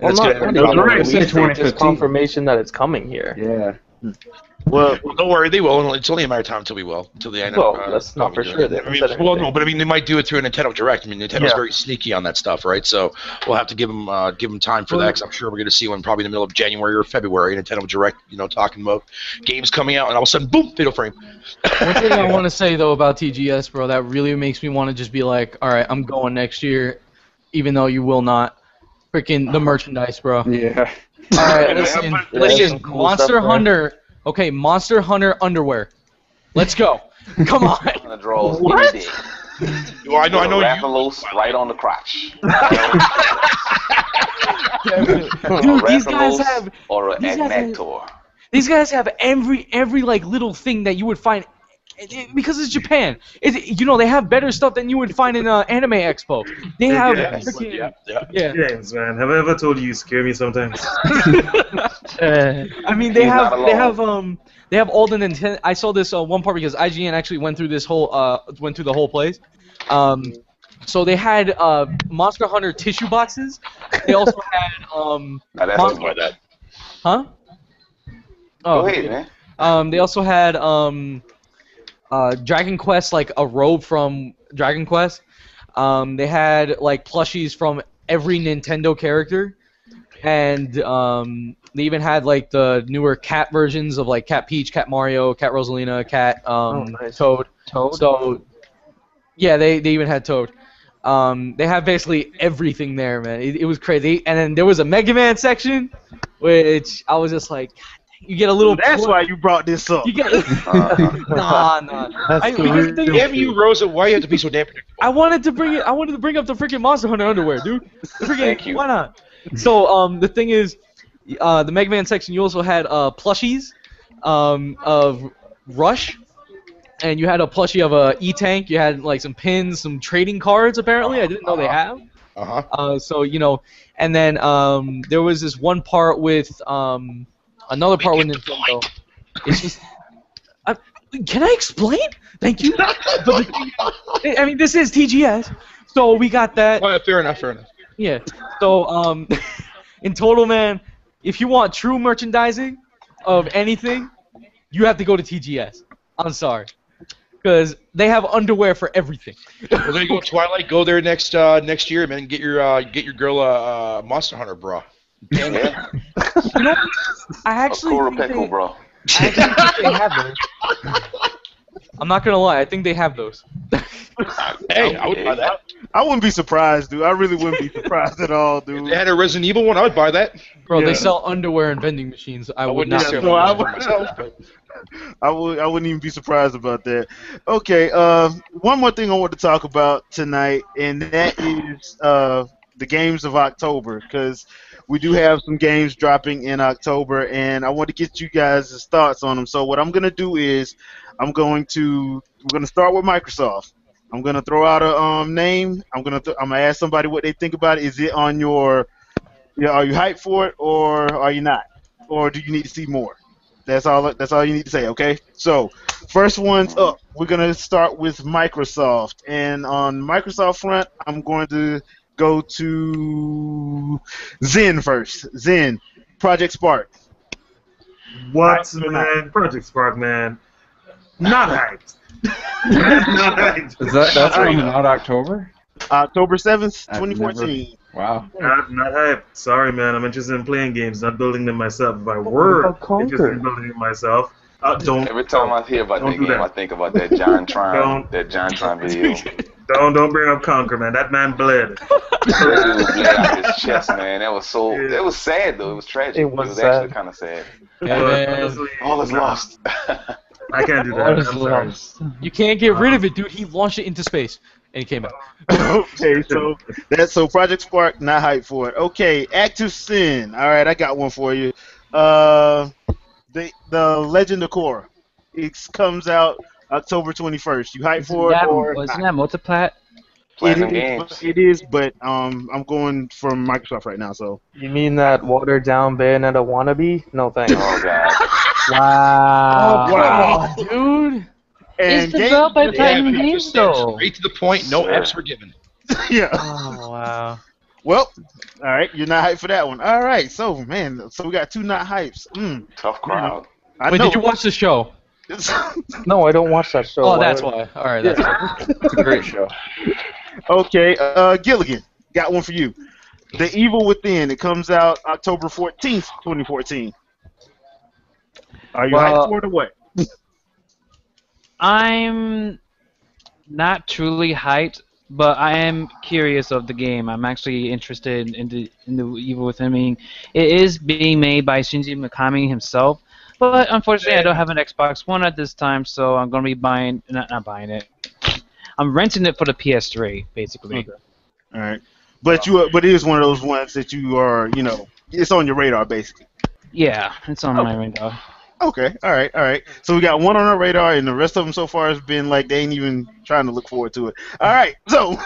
Well, just confirmation that it's coming here. Yeah. Well, don't worry, they will. It's only a matter of time until we will. Until the end. Well, that's not for sure. No, but I mean, they might do it through a Nintendo Direct. I mean, Nintendo's very sneaky on that stuff, right? So we'll have to give them time for that, because I'm sure we're going to see one probably in the middle of January or February. Nintendo Direct, you know, talking about games coming out, and all of a sudden, boom, Fatal Frame. One thing I want to say though about TGS, bro, that really makes me want to just be like, all right, I'm going next year, even though you will not. Freaking the merchandise, bro. Yeah. All right, listen. Monster Hunter. Okay, Monster Hunter underwear. Let's go. Come on. What? Well, I know. Rathalos right on the crotch. Dude, these guys have. Or an Agnator. These guys have every like little thing that you would find. Because it's Japan. You know, they have better stuff than you would find in an anime expo. They have James, man, have I ever told you scare me sometimes? I mean, they have all the Nintendo. I saw this one part because IGN actually went through the whole place. So they had Monster Hunter tissue boxes. They also had Huh? Oh, go ahead, man. They also had Dragon Quest, like a robe from Dragon Quest. They had like plushies from every Nintendo character, and they even had like the newer cat versions of like Cat Peach, Cat Mario, Cat Rosalina, Cat Toad. So yeah, they even had Toad. They have basically everything there, man. It was crazy. And then there was a Mega Man section, which I was just like, you get a little. That's why you brought this up. You get. Nah. Damn you, Rosa! Why you have to be so damn predictable? I wanted to bring up the freaking Monster Hunter underwear, dude. Thank you. Why not? So the thing is, the Mega Man section, you also had plushies of Rush, and you had a plushie of a E-Tank. You had like some pins, some trading cards. Apparently, I didn't know they have. So and then there was this one part with another part with Nintendo. It's just. Can I explain? Thank you. But the thing is, I mean, this is TGS, so we got that. Oh, yeah, fair enough. Yeah. So in total, man, if you want true merchandising of anything, you have to go to TGS. I'm sorry, because they have underwear for everything. Well, there you go, Twilight. Go there next year, man. Get your girl a Monster Hunter bra. Yeah. I actually think bro. I actually think they have those. I'm not gonna lie, I think they have those. Hey, I would buy that. I wouldn't be surprised, dude. I really wouldn't be surprised at all, dude. If they had a Resident Evil one, I would buy that. Bro, they sell underwear and vending machines. I would not. necessarily so I buy it would- myself, but I wouldn't even be surprised about that. Okay, one more thing I want to talk about tonight, and that is the games of October, because we do have some games dropping in October, and I want to get you guys' thoughts on them. So what I'm gonna do is we're gonna start with Microsoft. I'm gonna throw out a name. I'm gonna ask somebody what they think about it. Is it on your? Are you hyped for it, or are you not? Or do you need to see more? That's all you need to say, okay? So, first one's up. We're going to start with Microsoft. And on Microsoft front, I'm going to go to Zen first. Zen, Project Spark. What, Hyped or man? Project Spark, man. Not hyped. Not hyped. That's coming out October? October 7th, I've 2014. Wow. Not hyped. Sorry, man. I'm interested in playing games, not building them myself. If I were about Conquer? interested in building them myself, don't. Every time I hear about Don't that do game, that. I think about that John Tron, Don't. video. Don't bring up Conquer, man. That man bled. That dude bled out his chest, man. That was Yeah. It was sad though. It was tragic. It was actually sad. kind of sad. Yeah, But man. honestly, All is no, lost. I can't do that. All I'm is sorry. lost. You can't get rid of it, dude. He launched it into space, and he came out. Okay, so Project Spark, not hyped for it. Okay, Active Sin. All right, I got one for you. The Legend of Korra. It comes out October 21st. You hyped for it or Wasn't not? that multiplat? Platinum Games. It is, but I'm going from Microsoft right now. So You mean that watered down Bayonetta wannabe? No thanks. Oh god. Wow. Wow. Dude. It's game- developed by yeah, Platinum man, Games, just though. straight to the point. No Sure. F's were given. yeah. Oh wow. Well, all right, you're not hyped for that one. All right, so we got two not hypes. Tough crowd. I Wait, know. did you watch the show? No, I don't watch that show. Oh, that's why. All right, that's why. It's a great show. Okay, Gilligan, got one for you. The Evil Within. It comes out October 14th, 2014. Are you Well- hyped for it or what? I'm not truly hyped, but I am curious of the game. I'm actually interested in the Evil Within. I mean, it is being made by Shinji Mikami himself, but unfortunately, I don't have an Xbox One at this time, so I'm gonna be not buying it. I'm renting it for the PS3, basically. Okay. All right, but it is one of those ones that you are, it's on your radar basically. Yeah, it's on my radar. Okay, all right. So we got one on our radar, and the rest of them so far has been like they ain't even trying to look forward to it. All right, so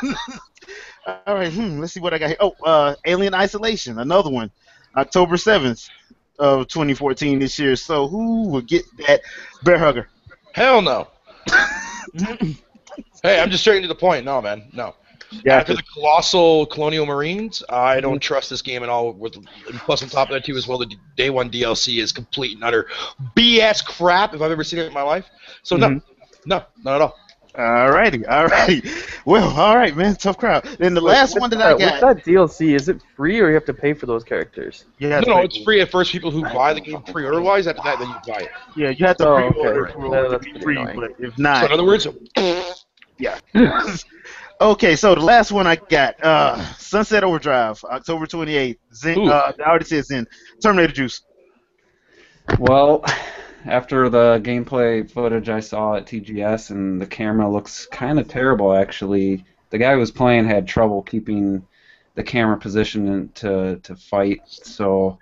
all right, let's see what I got here. Oh, Alien Isolation, another one, October 7th of 2014 this year. So who will get that? Bear Hugger. Hell no. Hey, I'm just straight to the point. No, man. No. Yeah. After the colossal Colonial Marines, I don't trust this game at all. And plus, on top of that, too, as well, the Day 1 DLC is complete and utter BS crap if I've ever seen it in my life. So, no, not at all. Alrighty. Well, all right, man. Tough crowd. Then the last one that I With got. that DLC, is it free or you have to pay for those characters? Yeah, No, it's free at first. People who buy the game pre-order-wise, after that, then you buy it. Yeah, you have to Oh, pre-order okay. for Yeah, it to that's be pretty free, annoying. but if So, not, in other words, yeah. Okay, so the last one I got, Sunset Overdrive, October 28th. Zen, Ooh. I already said Zen. Terminator Juice. Well, after the gameplay footage I saw at TGS, and the camera looks kind of terrible, actually. The guy who was playing had trouble keeping the camera position to fight, so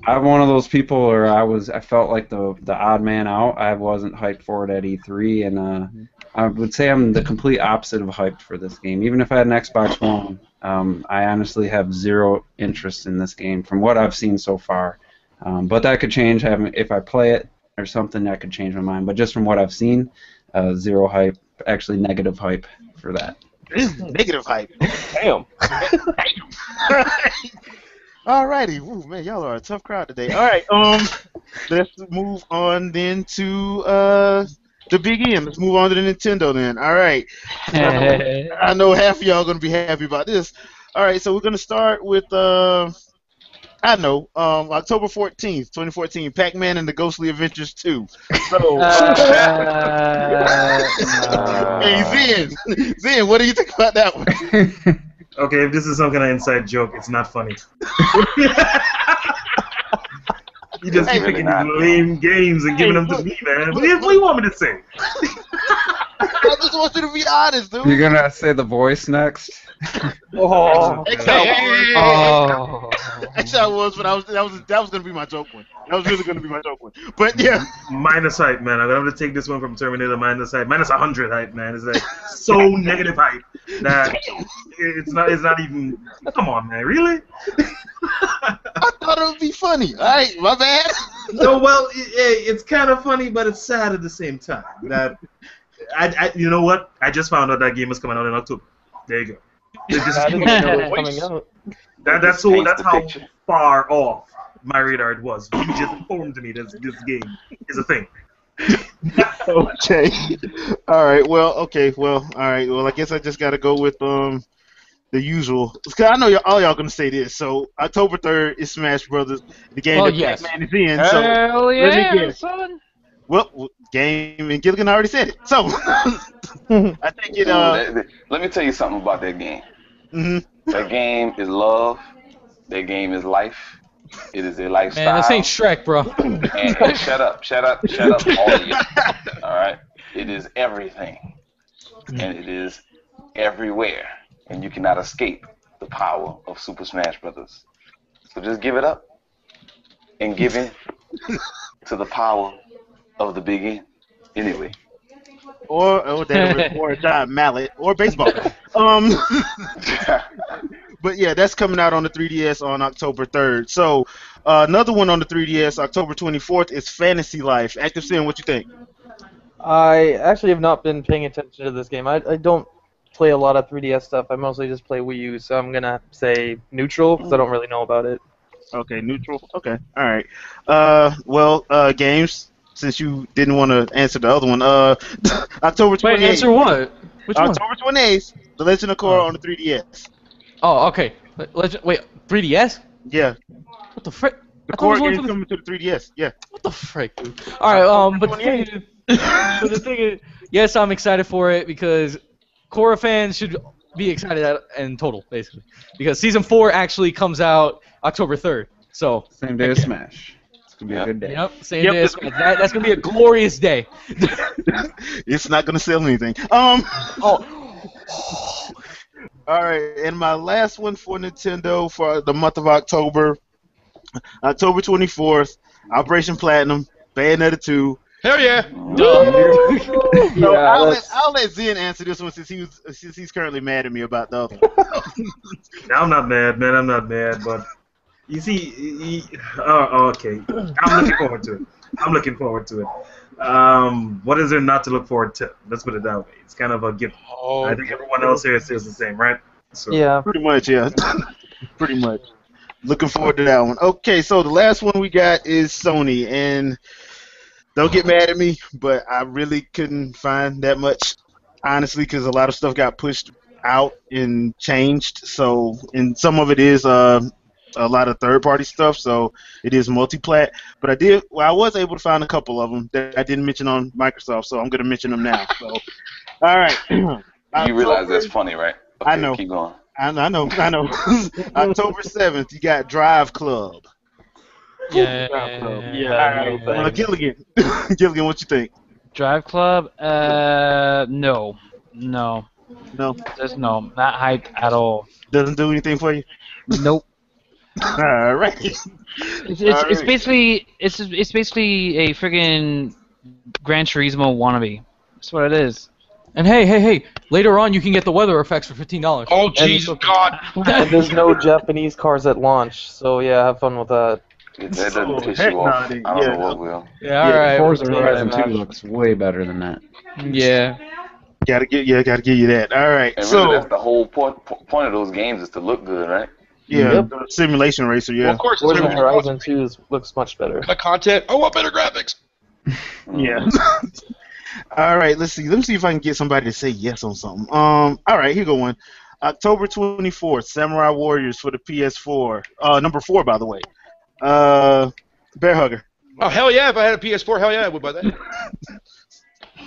I'm one of those people where I felt like the odd man out. I wasn't hyped for it at E3, and I would say I'm the complete opposite of hyped for this game. Even if I had an Xbox One, I honestly have zero interest in this game from what I've seen so far. But that could change if I play it or something. That could change my mind. But just from what I've seen, zero hype. Actually, negative hype for that. Negative hype. Damn. Alrighty, Ooh, man, y'all are a tough crowd today. All right, let's move on then to the big end. Let's move on to the Nintendo then. All right, I know half of y'all gonna be happy about this. All right, so we're gonna start with October 14th, 2014, Pac-Man and the Ghostly Adventures 2. So, hey Zen, what do you think about that one? Okay, if this is some kind of inside joke, it's not funny. You just keep picking these lame games and giving them to me, man. What do you want me to say? I just want you to be honest, dude. You're gonna say the voice next? Oh. Actually, I was, but that was gonna be my joke one. That was really gonna be my joke one. But yeah, Minus hype, man. I'm gonna have to take this one from Terminator. Minus hype, minus 100 hype, man. It's like so negative hype that it's not even. Come on, man. Really? I thought it would be funny. All right, my bad. No, well, it's kind of funny, but it's sad at the same time. That you know what? I just found out that game is coming out in October. There you go. I didn't know it was coming out. That's how far off my radar it was. You just informed me this game is a thing. Okay. All right. Well. Okay. Well. All right. Well, I guess I just got to go with the usual. Cause I know all y'all gonna say this. So October 3rd is Smash Brothers. The game that yes. Pac-Man is in. So Hell yeah, let me guess. son. Well, game and Gilligan already said it. So I think it. Let me tell you something about that game. Mm-hmm. That game is love. That game is life. It is a lifestyle. Man, this ain't Shrek, bro. And shut up, all of you. All right. It is everything, and it is everywhere, and you cannot escape the power of Super Smash Brothers. So just give it up, and give in to the power of the big end. Anyway. Or a giant mallet or baseball. But yeah, that's coming out on the 3DS on October 3rd. So another one on the 3DS, October 24th, is Fantasy Life. Active Sin, what you think? I actually have not been paying attention to this game. I don't play a lot of 3DS stuff. I mostly just play Wii U, so I'm gonna say neutral because I don't really know about it. Okay, neutral. Okay, all right. Games. Since you didn't want to answer the other one, October 28th. Wait, answer what? Which one? October 28th, The Legend of Korra on the 3DS. Oh, okay. Wait, 3DS? Yeah. What the frick? The Korra game's coming to the 3DS. Yeah. What the frick, dude? Alright, but the thing is, yes, I'm excited for it because Korra fans should be excited in total, basically. Because Season 4 actually comes out October 3rd. So Same day as Smash. It's going to be a good day. Yep, same day as Smash. That's going to be a glorious day. It's not going to sell anything. Oh. All right, and my last one for Nintendo for the month of October, October 24th, Operation Platinum, Bayonetta 2. Hell yeah! So I'll let Zen answer this one since he's currently mad at me about the other one. I'm not mad, man. I'm not mad, but you see, okay. I'm looking forward to it. What is there not to look forward to? Let's put it that way. It's kind of a gift. Oh, I think everyone else here says the same, right? So. Yeah. Pretty much, yeah. Pretty much. Looking forward to that one. Okay, so the last one we got is Sony, and don't get mad at me, but I really couldn't find that much, honestly, because a lot of stuff got pushed out and changed. So, and some of it is a lot of third-party stuff, so it is multi-plat. But I was able to find a couple of them that I didn't mention on Microsoft, so I'm going to mention them now. So, all right. You realize that's funny, right? Okay, I know. Keep going. I know. October 7th, you got Drive Club. Yeah. All right. Gilligan, what you think? Drive Club? No. No. Just no. Not hyped at all. Doesn't do anything for you? Nope. All right. It's basically a friggin' Gran Turismo wannabe. That's what it is. And hey, later on you can get the weather effects for $15. Oh, Jesus God. And there's no Japanese cars at launch, so yeah, have fun with that. If that doesn't Oh, piss heck you off, no, dude. I don't Yeah, know what will. Yeah, all right. Forza we'll take Horizon that. 2 looks way better than that. Yeah. gotta give you that. All right, And so really, that's the whole point of those games is to look good, right? yeah, Yep. the simulation racer. Well, Yeah, of course, that's Forza what everybody wants. Horizon 2 looks much better. The content. I want better graphics. yeah. All right, let's see. Let me see if I can get somebody to say yes on something. All right, here go one. October 24th, Samurai Warriors for the PS4. Number 4, by the way. Bear Hugger. Oh, hell yeah. If I had a PS4, hell yeah, I would buy that.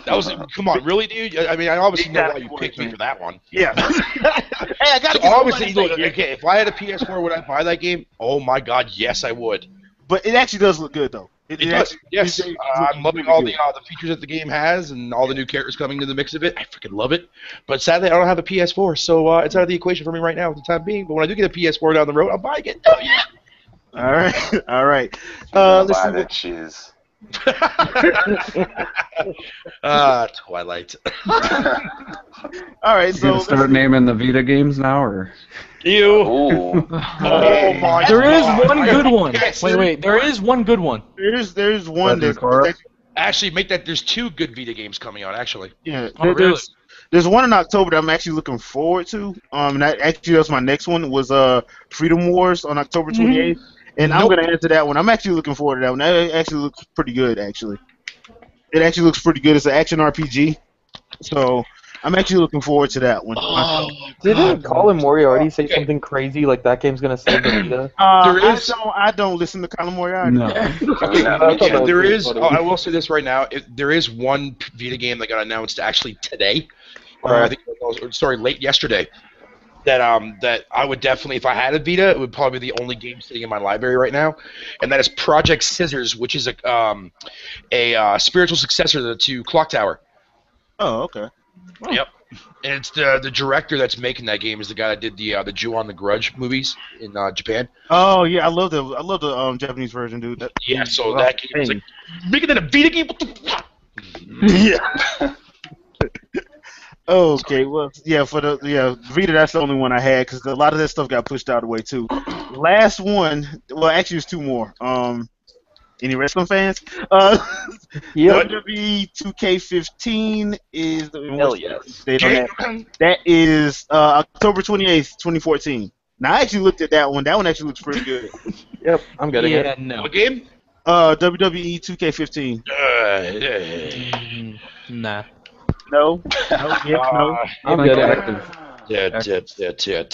That was, come on, really, dude? I mean, I obviously know why you picked me for that one. Yeah. Hey, I gotta So get obviously, somebody look, to say yes. okay, if I had a PS4, would I buy that game? Oh my God, yes, I would. But it actually does look good, though. It does, actually- yes. it I'm loving really all good. the features that the game has and all the new characters coming into the mix of it. I freaking love it. But sadly, I don't have a PS4, so it's out of the equation for me right now at the time being. But when I do get a PS4 down the road, I'll buy it. Oh, yeah. All right, all right. I'll Let's buy see. that shiz. Twilight. All right, You so gonna start naming the Vita games now, or? Ew. Ooh. Oh my There is God. one good one. Yes, Wait, there is one good one. there's one Legend of that's Korra? Actually, make that. There's 2 good Vita games coming out. Actually, yeah. Oh, really? There's one in October that I'm actually looking forward to. And that's my next one was Freedom Wars on October 28th, and I'm Nope. gonna answer that one. I'm actually looking forward to that one. That actually looks pretty good. Actually, it actually looks pretty good. It's an action RPG, so I'm actually looking forward to that one. Didn't Colin Moriarty say something crazy like that game's gonna save the Vita? There is- I don't listen to Colin Moriarty. No. Okay, I thought that was there pretty is. funny. I will say this right now. There is one Vita game that got announced actually today. Right. I think it was, sorry, late yesterday. That I would definitely, if I had a Vita, it would probably be the only game sitting in my library right now, and that is Project Scissors, which is a spiritual successor to Clock Tower. Oh, okay. Yep. And it's the director that's making that game is the guy that did the Ju-on the Grudge movies in Japan. Oh yeah, I love the Japanese version, dude. That, Yeah, so that game is like making that a Vita game. What the fuck? yeah. Okay, well, yeah, Vita, that's the only one I had because a lot of that stuff got pushed out of the way too. Last one, well, actually, there's 2 more. Any wrestling fans? Yep. WWE 2K15 is Hell yes. date on that? That is October 28th, 2014. Now I actually looked at that one. That one actually looks pretty good. Yep, I'm getting it. Yeah, no. What game? WWE 2K15. Nah. No. No. Yes, no. I'm Like getting it. active.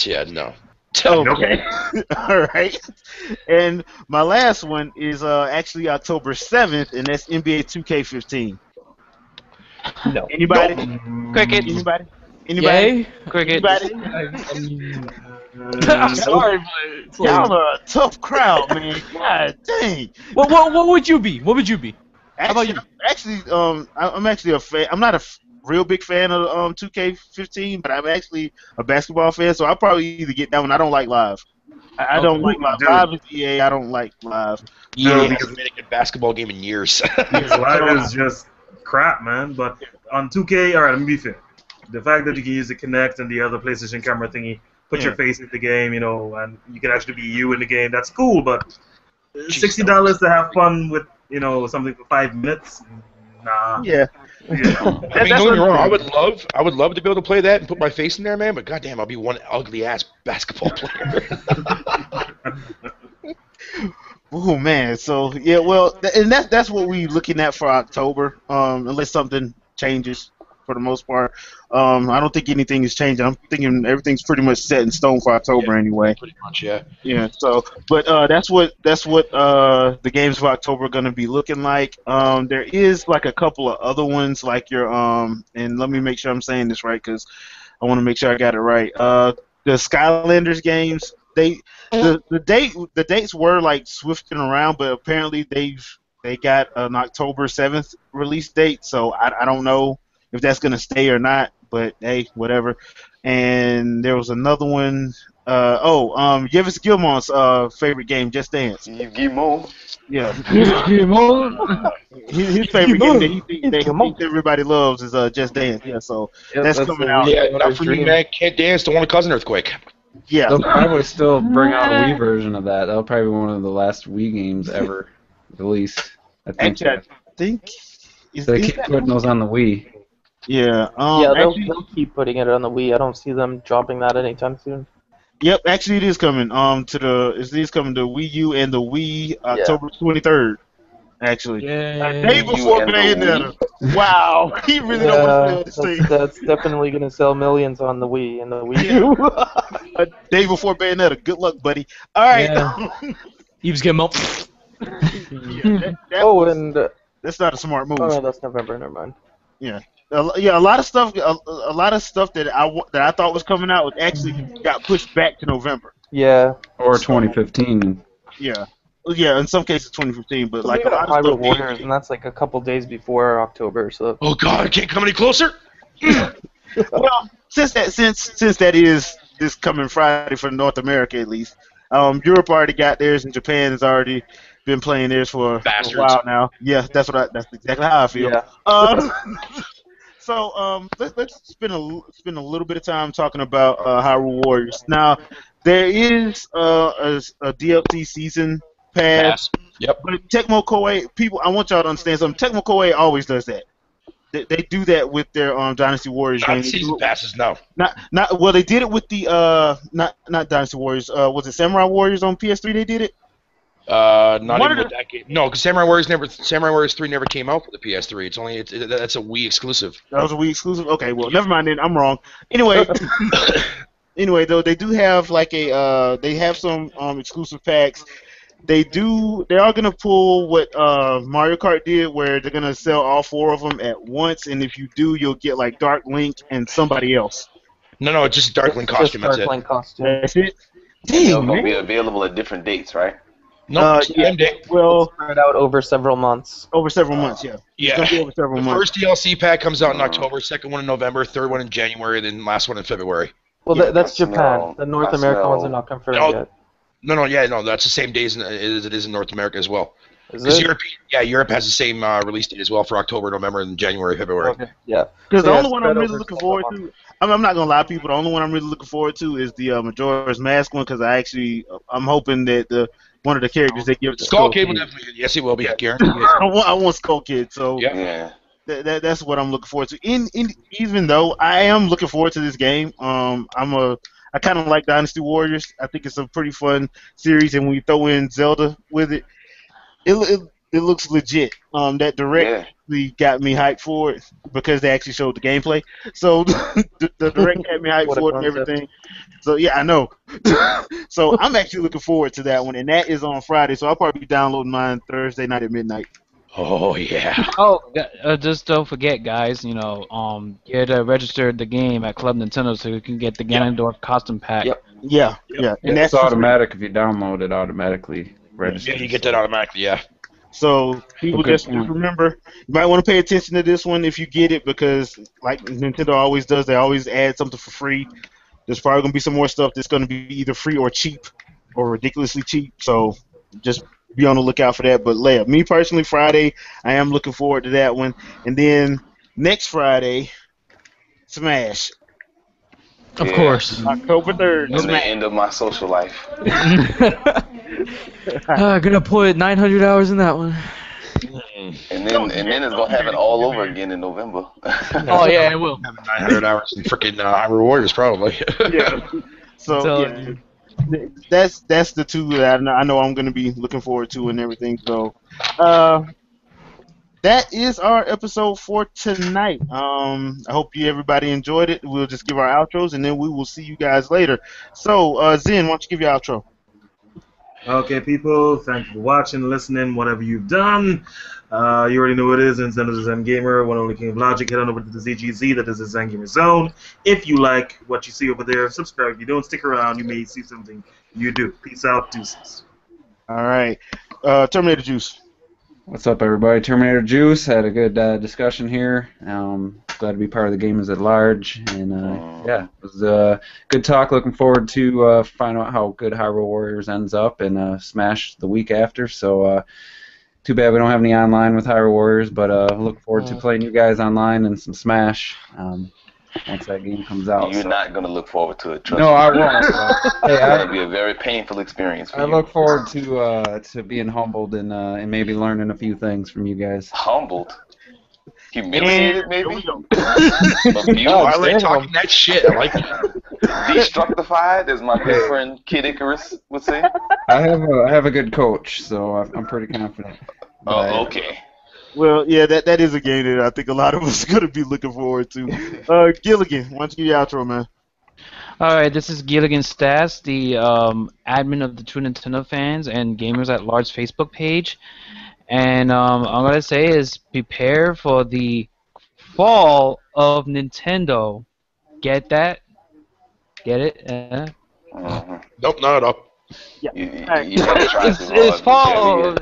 Yeah, no. Okay. All right. And my last one is actually October 7th, and that's NBA 2K15. No. Anybody? Cricket. Anybody? Yay? Cricket. Anybody? I'm sorry, but it's like, Y'all are a tough crowd, man. God dang. what would you be? What would you be? How about you? I'm actually a fan. I'm not a real big fan of 2K15, but I'm actually a basketball fan, so I'll probably either get that one. I don't like live. I don't like live. Dude. Live is EA. I don't like live. Yeah, No, hasn't made a good basketball game in years. Live is just crap, man. But on 2K, all right, let me be fair. The fact that you can use the Kinect and the other PlayStation camera thingy, put your face in the game, you know, and you can actually be you in the game. That's cool, but $60 to have fun with, you know, something for 5 minutes, nah. Yeah. I mean, don't get me wrong. I would love to be able to play that and put my face in there, man. But goddamn, I'll be one ugly ass basketball player. Oh man. So yeah, well, and that's what we're looking at for October. Unless something changes. For the most part, I don't think anything is changing. I'm thinking everything's pretty much set in stone for October anyway. Pretty much, yeah. Yeah. So, but that's what the games for October are going to be looking like. There is like a couple of other ones, like your and let me make sure I'm saying this right because I want to make sure I got it right. The Skylanders games, the dates were like swifting around, but apparently they got an October 7th release date. So I don't know if that's gonna stay or not, but hey, whatever. And there was another one. Yevis Gilmore's favorite game, Just Dance. You get more. Yeah, Come on. his favorite game that he thinks everybody loves is Just Dance. Yeah, so Yep, that's that's coming a out. Wii Yeah, not owner's for me, dream. man. Can't dance. Don't want to cause an earthquake. Yeah, They'll probably still bring out a Wii version of that. That'll probably be one of the last Wii games ever released. I think actually, I think they keep putting those on the Wii. yeah. Yeah, Actually, they'll keep putting it on the Wii. I don't see them dropping that anytime soon. yep. Actually, it is coming. It is coming to Wii U and the Wii October 23rd. Actually, a day Yay. before and the Bayonetta. Wow, he really don't want to sell this thing. That's definitely gonna sell millions on the Wii and the Wii U. A day before Bayonetta. Good luck, buddy. All right. Yeah. You just get them up. That's not a smart move. Oh no, that's November. Never mind. A lot of stuff. A lot of stuff that I thought was coming out was actually got pushed back to November. Yeah. Or 2015. Yeah. Yeah, in some cases 2015, but like a Even lot of Hyrule stuff. Warriors, and that's like a couple days before October. So Oh God, I can't come any closer. Well, since that is this coming Friday for North America at least, Europe already got theirs, and Japan has already been playing theirs for a Bastards. while now. Yeah, that's exactly how I feel. yeah. Let's spend a little bit of time talking about Hyrule Warriors. Now, there is a DLC season pass. Yep. But Tecmo Koei, people, I want y'all to understand something. Tecmo Koei always does that. They do that with their Dynasty Warriors Not game. season passes, no. Well, they did it with the not Dynasty Warriors. Was it Samurai Warriors on PS3? They did it. Not One even of with that game. No, because Samurai Warriors 3 never came out for the PS3. That's a Wii exclusive. That was a Wii exclusive. Okay, well, never mind then. I'm wrong. Anyway, though they do have they have some exclusive packs. They are gonna pull what Mario Kart did, where they're gonna sell all 4 of them at once, and if you do, you'll get like Dark Link and somebody else. No, it's just a Darkling costume. Just That's it. Darkling costume. That's it. They're Dang, going to be man. available at different dates, right? No, Yeah. Well, Spread out over several months. over several months, yeah. It's yeah. gonna be over several The months. first DLC pack comes out in October, second one in November, third one in January, then last one in February. Well, Yeah, that's I Japan. smell- The North I American ones are smell- not confirmed No. yet. No, that's the same days as it is in North America as well. Is Because it? Europe has the same release date as well for October, November, and January, February. Okay. Yeah. Because the Yeah, only one I'm spread really over looking several forward to, I'm not gonna lie, people. The only one I'm really looking forward to is the Majora's Mask one, because I'm hoping that one of the characters they give to Skull Kid will definitely, yes, he will be guaranteed. I want Skull Kid, so Yeah. Yeah. that's what I'm looking forward to. Even though I am looking forward to this game, I kind of like Dynasty Warriors. I think it's a pretty fun series, and when you throw in Zelda with it, it looks legit. That direct really got me hyped for it because they actually showed the gameplay. So the direct had me hyped What a for it and concept. everything. So yeah, I know. So I'm actually looking forward to that one, and that is on Friday. So I'll probably be downloading mine Thursday night at midnight. Oh, yeah. Oh, just don't forget, guys. Register the game at Club Nintendo so you can get the Ganondorf costume pack. Yep. Yeah, and It's that's automatic if you download it automatically. Register. Yeah, you get that automatically, yeah. So people Okay. just remember, you might want to pay attention to this one if you get it, because like Nintendo always does, they always add something for free. There's probably going to be some more stuff that's going to be either free or cheap or ridiculously cheap. So just be on the lookout for that. But me personally, Friday, I am looking forward to that one. And then next Friday, Smash. Of Yeah. course. October 3rd, It's the Smash. end of my social life. Gonna put 900 hours in that one. And then it's going to happen all over again in November. Oh yeah, it will. 900 hours in freaking Hyrule Warriors, probably. Yeah. So Telling yeah, that's the two that I know I'm going to be looking forward to and everything. So that is our episode for tonight. I hope everybody enjoyed it. We'll just give our outros, and then we will see you guys later. So Zen, why don't you give your outro? Okay, people, thank you for watching, listening, whatever you've done. You already know what it is. Zen is the Zen Gamer, one only king of logic. Head on over to the ZGZ, that is the Zen Gamer Zone. If you like what you see over there, subscribe. If you don't, stick around. You may see something you do. Peace out, deuces. All right, Terminator Juice. What's up, everybody? Terminator Juice had a good discussion here. glad to be part of the Gamers at Large, and yeah, it was good talk. Looking forward to finding out how good Hyrule Warriors ends up, and Smash the week after. So too bad we don't have any online with Hyrule Warriors, but look forward to playing you guys online and some Smash once that game comes out. You're not going to look forward to it, trust No, me. I won't. It's going to be a very painful experience for I you. look forward to being humbled and maybe learning a few things from you guys. Humbled? Humiliated, maybe? I like talking that shit. I like it. Destructified, as my good friend Kid Icarus would say. I have a good coach, so I'm pretty confident. Oh, okay. Well, yeah, that is a game that I think a lot of us are going to be looking forward to. Gilligan, why don't you give your outro, man? Alright, this is Gilligan Stas, the admin of the True Nintendo Fans and Gamers at Large Facebook page. And I'm going to say is prepare for the fall of Nintendo. Get that? Get it? Nope, not at all. Yeah. It's fall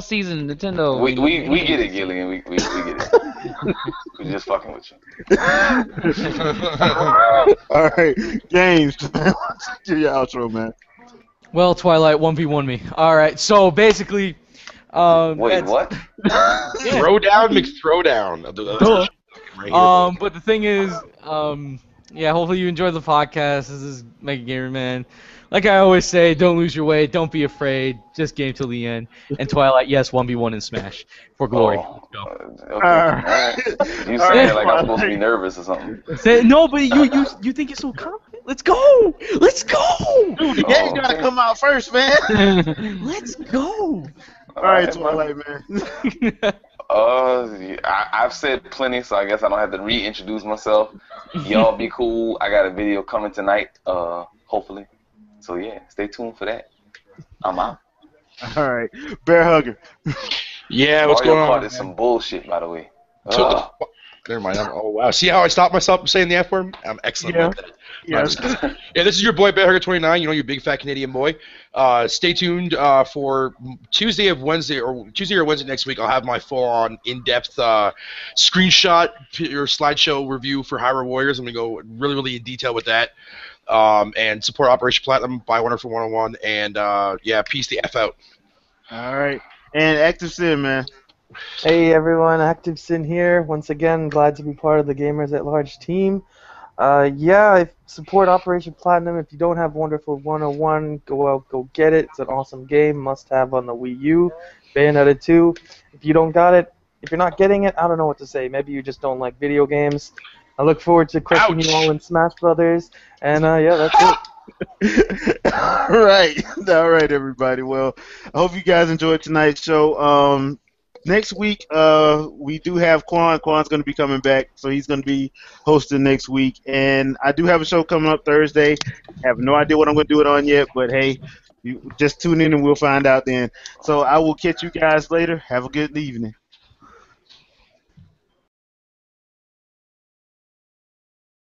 season Nintendo. We get it, Gilligan. We get it. We're just fucking with you. All right, games. Give your outro, man. Well, Twilight 1v1 me. All right, so basically, Wait, what? Throwdown, McThrowdown. Right here. but the thing is, yeah, hopefully you enjoyed the podcast. This is Mega Gamer Man. Like I always say, don't lose your way, don't be afraid, just game till the end. And Twilight, yes, 1v1 in Smash for glory. Oh, okay. All right. You saying it like I'm supposed to be nervous or something? No, but you think you're so confident? Let's go! Let's go! Dude, the game got to come out first, man. Let's go! All right, Twilight, man. I've said plenty, so I guess I don't have to reintroduce myself. Y'all be cool. I got a video coming tonight, hopefully. So yeah, stay tuned for that. I'm out. All right, Bear Hugger. Yeah, what's Mario going on? Kart is some bullshit, by the way. Never mind. Oh wow. See how I stopped myself from saying the F word? I'm excellent. Yeah. At that. Yeah, this is your boy Bear Hugger 29. You know, your big fat Canadian boy. Stay tuned for Tuesday or Wednesday next week. I'll have my full-on, in-depth screenshot or slideshow review for Hyrule Warriors. I'm gonna go really, really in detail with that. And support Operation Platinum, buy one for 101, and yeah, peace the F out. All right, and Active Sin, man. Hey everyone, Active Sin here. Once again, glad to be part of the Gamers at Large team. Yeah, I support Operation Platinum. If you don't have Wonderful 101, go out, go get it. It's an awesome game, must have on the Wii U. Bayonetta 2. If you don't got it, if you're not getting it, I don't know what to say. Maybe you just don't like video games. I look forward to crushing you all in Smash Brothers. And yeah, that's it. All right, everybody. Well, I hope you guys enjoyed tonight's show. Next week, we do have Quan. Quan's going to be coming back, so he's going to be hosting next week. And I do have a show coming up Thursday. I have no idea what I'm going to do it on yet, but hey, you just tune in and we'll find out then. So I will catch you guys later. Have a good evening.